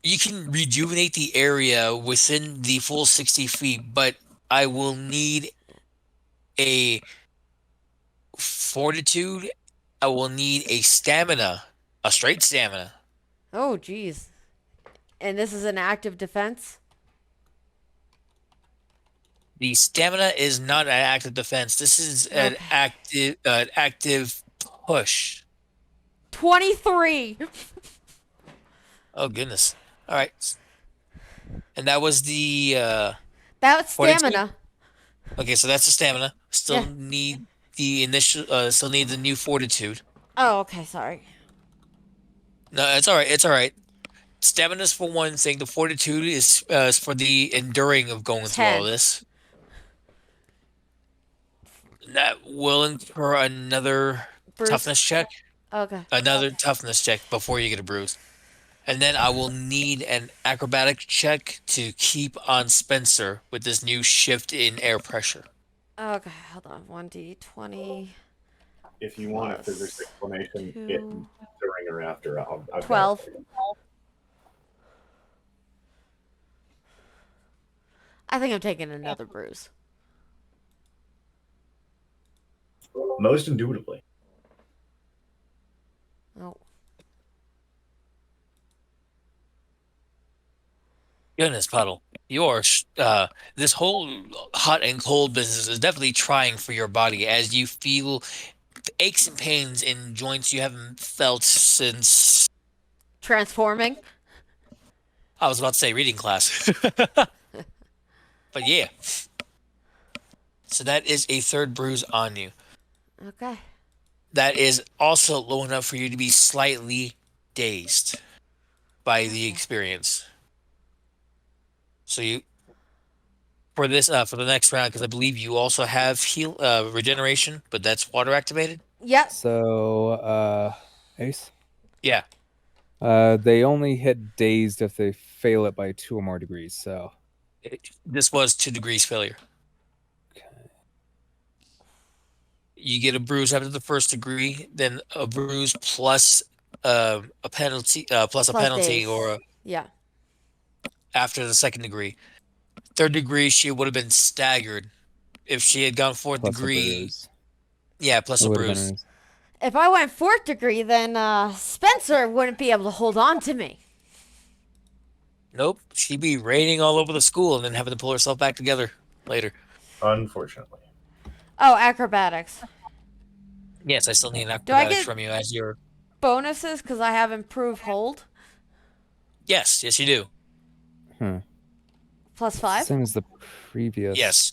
You can rejuvenate the area within the full 60 feet, but I will need a fortitude. I will need a stamina, a straight stamina. Oh, jeez. And this is an active defense? The stamina is not an active defense. This is an Okay. active push. 23. Oh goodness! All right, and that was the That's fortitude? stamina. Okay, so that's the stamina. Still Yeah. need the initial. Still need the new fortitude. Oh, okay, sorry. No, it's all right. It's all right. Stamina's for one thing. The fortitude is for the enduring of going through all 10. this. That will incur another Bruce. toughness check. Okay. Another toughness check before you get a bruise. And then I will need an acrobatic check to keep on Spencer with this new shift in air pressure. Okay, hold on. 1d20. If you want a Plus physics explanation, 2. during or after, I've got it 12. for you. I think I'm taking another bruise. Most indubitably. Oh. Goodness, Puddle. This whole hot and cold business is definitely trying for your body as you feel aches and pains in joints you haven't felt since Transforming. I was about to say reading class. But yeah. So that is a third bruise on you. Okay. That is also low enough for you to be slightly dazed by the experience. So you for the next round, because I believe you also have regeneration, but that's water activated. Yep. So, Ace, Yeah. they only hit dazed if they fail it by 2 or more degrees. So, This was 2 degrees failure. You get a bruise after the first degree, then a bruise plus a penalty, plus a Plus penalty, daze. or Yeah. after the second degree. Third degree, she would have been staggered. If she had gone fourth plus a degree, bruise. yeah, plus It a would have been bruise. If I went 4th degree, then Spencer wouldn't be able to hold on to me. Nope, she'd be raining all over the school and then having to pull herself back together later. Unfortunately. Oh, acrobatics. Yes, I still need an Do I acrobatics get from you as your. bonuses because I have improved hold? Yes, you do. Plus 5? Same as the previous. Yes,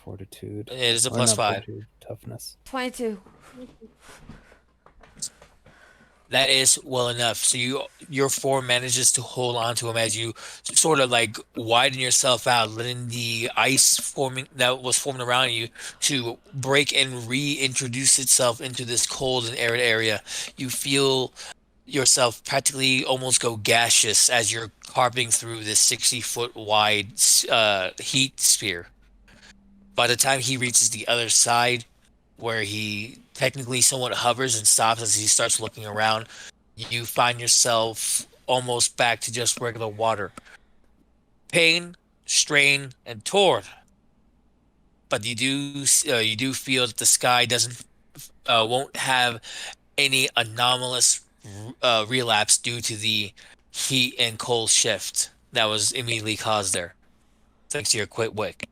Fortitude. it is a Or plus not 5. fortitude, toughness. 22. That is well enough. So your form manages to hold on to him as you sort of like widen yourself out, letting the ice forming that was forming around you to break and reintroduce itself into this cold and arid area. You feel yourself practically almost go gaseous as you're carping through this 60-foot wide heat sphere. By the time he reaches the other side, where he technically somewhat hovers and stops as he starts looking around, you find yourself almost back to just regular water. Pain, strain, and torn. But you do feel that the sky won't have any anomalous relapse due to the heat and cold shift that was immediately caused there, thanks to your quick wick.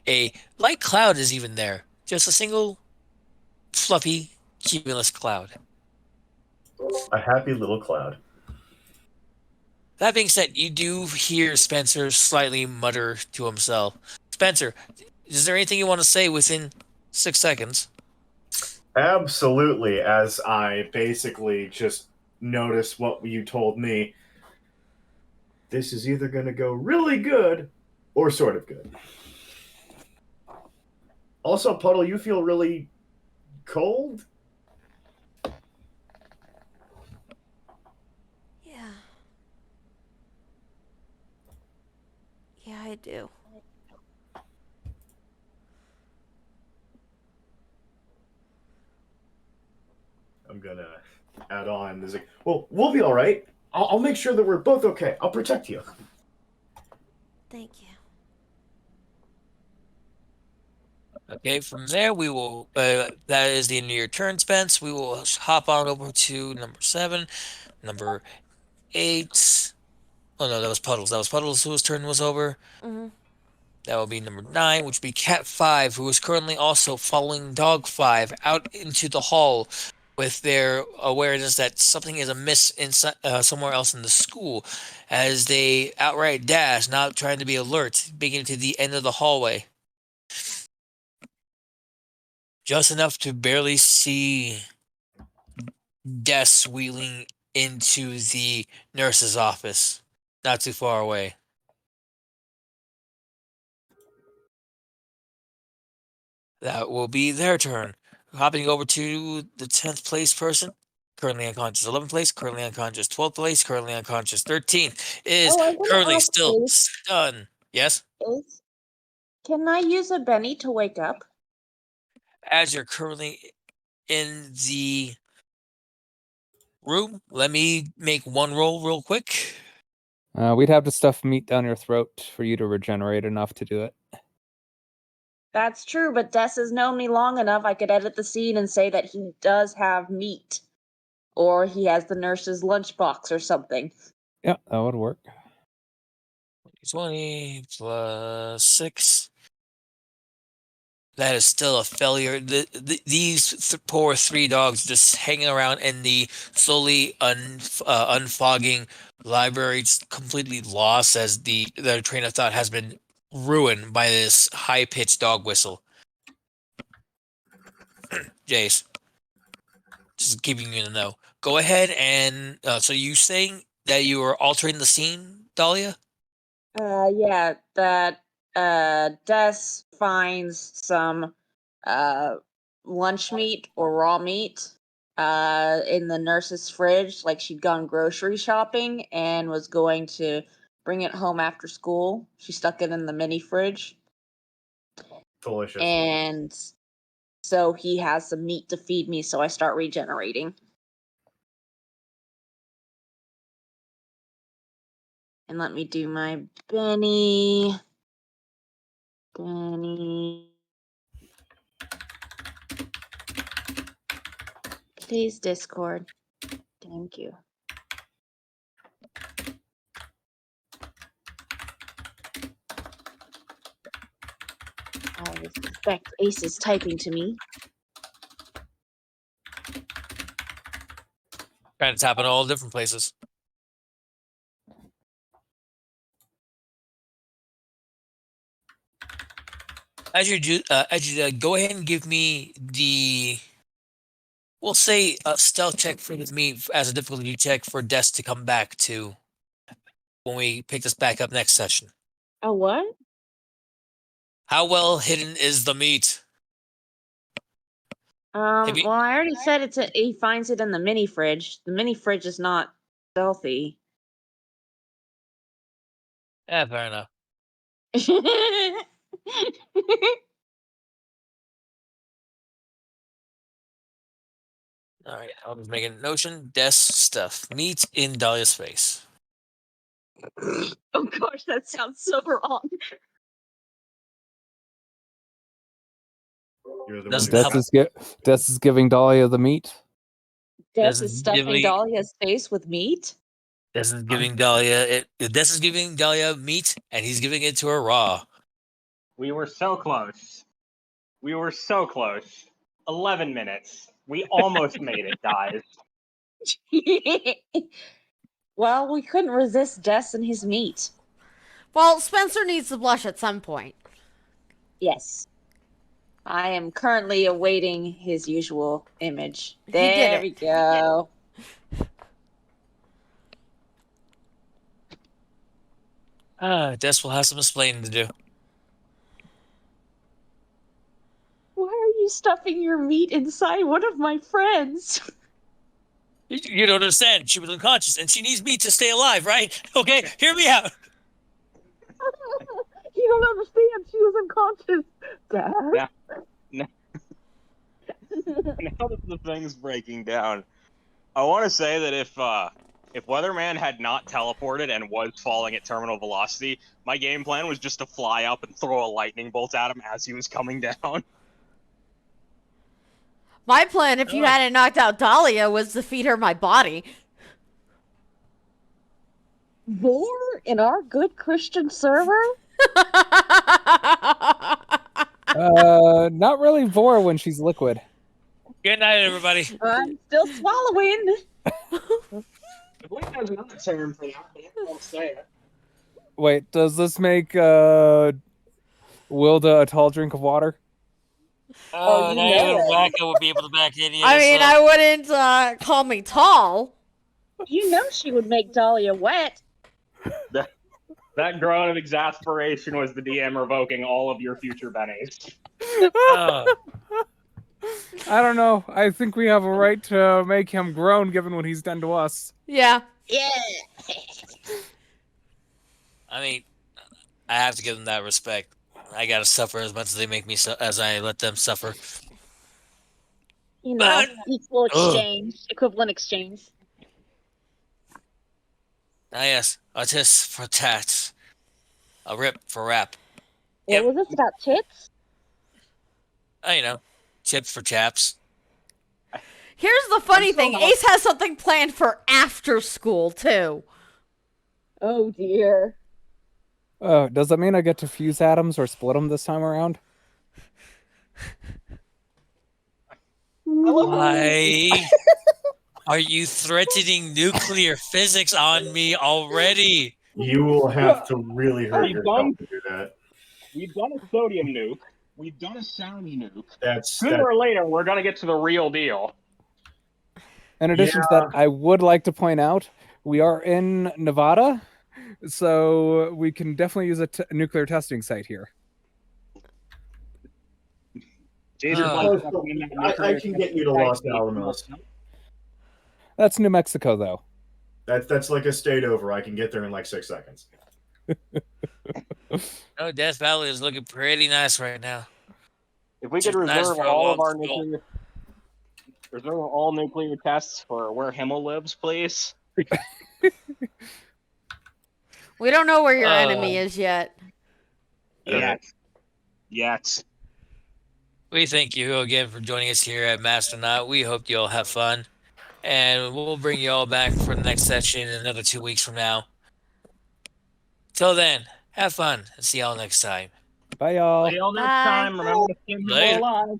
A light cloud is even there, just a single fluffy cumulus cloud. A happy little cloud. That being said, you do hear Spencer slightly mutter to himself. Spencer, is there anything you want to say within 6 seconds? Absolutely, as I basically just notice what you told me. This is either going to go really good or sort of good. Also, Puddle, you feel really cold? Yeah. Yeah, I do. I'm going to add on. There's like, well, we'll be all right. I'll make sure that we're both okay. I'll protect you. Thank you. Okay, from there we will. That is the end of your turn, Spence. We will hop on over to number 7, number 8. Oh no, that was Puddles. That was Puddles whose turn was over. Mm-hmm. That will be number 9, which would be Cat 5, who is currently also following Dog 5 out into the hall with their awareness that something is amiss inside somewhere else in the school, as they outright dash, not trying to be alert, beginning to the end of the hallway. Just enough to barely see Des wheeling into the nurse's office, not too far away. That will be their turn. Hopping over to the 10th place person, currently unconscious 11th place, currently unconscious 12th place, currently unconscious 13th, is Oh, I wanna currently ask still Ace. stunned. Yes? Can I use a Benny to wake up? As you're currently in the room, let me make one roll real quick. We'd have to stuff meat down your throat for you to regenerate enough to do it. That's true, but Des has known me long enough. I could edit the scene and say that he does have meat. Or he has the nurse's lunchbox or something. Yeah, that would work. 20 plus 6. That is still a failure. These poor 3 dogs just hanging around in the slowly unfogging library, just completely lost as their train of thought has been ruined by this high-pitched dog whistle. Jace, just giving you the know. Go ahead and so you saying that you are altering the scene, Dahlia? Yeah, that Des finds some lunch meat or raw meat in the nurse's fridge, like she'd gone grocery shopping and was going to bring it home after school. She stuck it in the mini fridge. Delicious. And so he has some meat to feed me, so I start regenerating. And let me do my Benny. Please, Discord. Thank you. I suspect Ace is typing to me. Trying to tap in all different places. As you do, go ahead and give me the. We'll say a stealth check for me as a difficulty check for Des to come back to when we pick this back up next session. Oh, what? How well hidden is the meat? Well, I already said he finds it in the mini fridge. The mini fridge is not stealthy. Yeah, fair enough. All right, I'll just make a notion. Des stuff. Meat in Dahlia's face. Oh gosh, that sounds so wrong. You're the Doesn't one help. Des is giving Dahlia the meat. Des Doesn't is stuffing give me- Dahlia's face with meat? Des is giving Dahlia meat, and he's giving it to her raw. We were so close. We were so close. 11 minutes. We almost made it, guys. Well, we couldn't resist Des and his meat. Well, Spencer needs to blush at some point. Yes. I am currently awaiting his usual image. He There did it. we go. Des will have some explaining to do. Why are you stuffing your meat inside one of my friends? You don't understand. She was unconscious, and she needs meat to stay alive, right? Okay, hear me out. You don't understand. She was unconscious. Dad? Now that the thing's breaking down, I want to say that if Weatherman had not teleported and was falling at terminal velocity, my game plan was just to fly up and throw a lightning bolt at him as he was coming down. My plan, if you hadn't knocked out Dahlia, was to feed her my body. War in our good Christian server? Not really Vor when she's liquid. Good night, everybody. I'm still swallowing. I believe there's another term for that, but I won't say it. Wait, does this make Wilda a tall drink of water? Oh, you know it. Wacko would be able to back any of I this mean, up. I wouldn't call me tall. You know she would make Dahlia wet. That groan of exasperation was the DM revoking all of your future bennies. I don't know. I think we have a right to make him groan given what he's done to us. Yeah. Yeah. I mean, I have to give them that respect. I gotta suffer as much as they make me, as I let them suffer. You know, equal exchange, equivalent exchange. Ah, yes, a tis for tat, a rip for rap. What was this about tits? You know, chips for chaps. Here's the funny I'm so thing. not- Ace has something planned for after school, too. Oh dear. Does that mean I get to fuse atoms or split them this time around? Why are you threatening nuclear physics on me already? You will have to really hurt We've yourself done- to do that. We've done a sodium nuke. We've done a sound nuke. That's Sooner or later, we're gonna get to the real deal. In addition to that, I would like to point out we are in Nevada, so we can definitely use a nuclear testing site here. Jason, I can get you to Los Alamos. That's New Mexico, though. That's like a state over. I can get there in like 6 seconds. Oh, Death Valley is looking pretty nice right now. If we Just could nice reserve for a all of long our skull. nuclear tests for where Himmel lives, please. We don't know where your enemy is yet. Yet. We thank you again for joining us here at Masternaut. We hope you all have fun. And we'll bring you all back for the next session in another 2 weeks from now. Till then, have fun and see y'all next time. Bye, y'all. See y'all next Bye. time. Remember to skin Later. alive.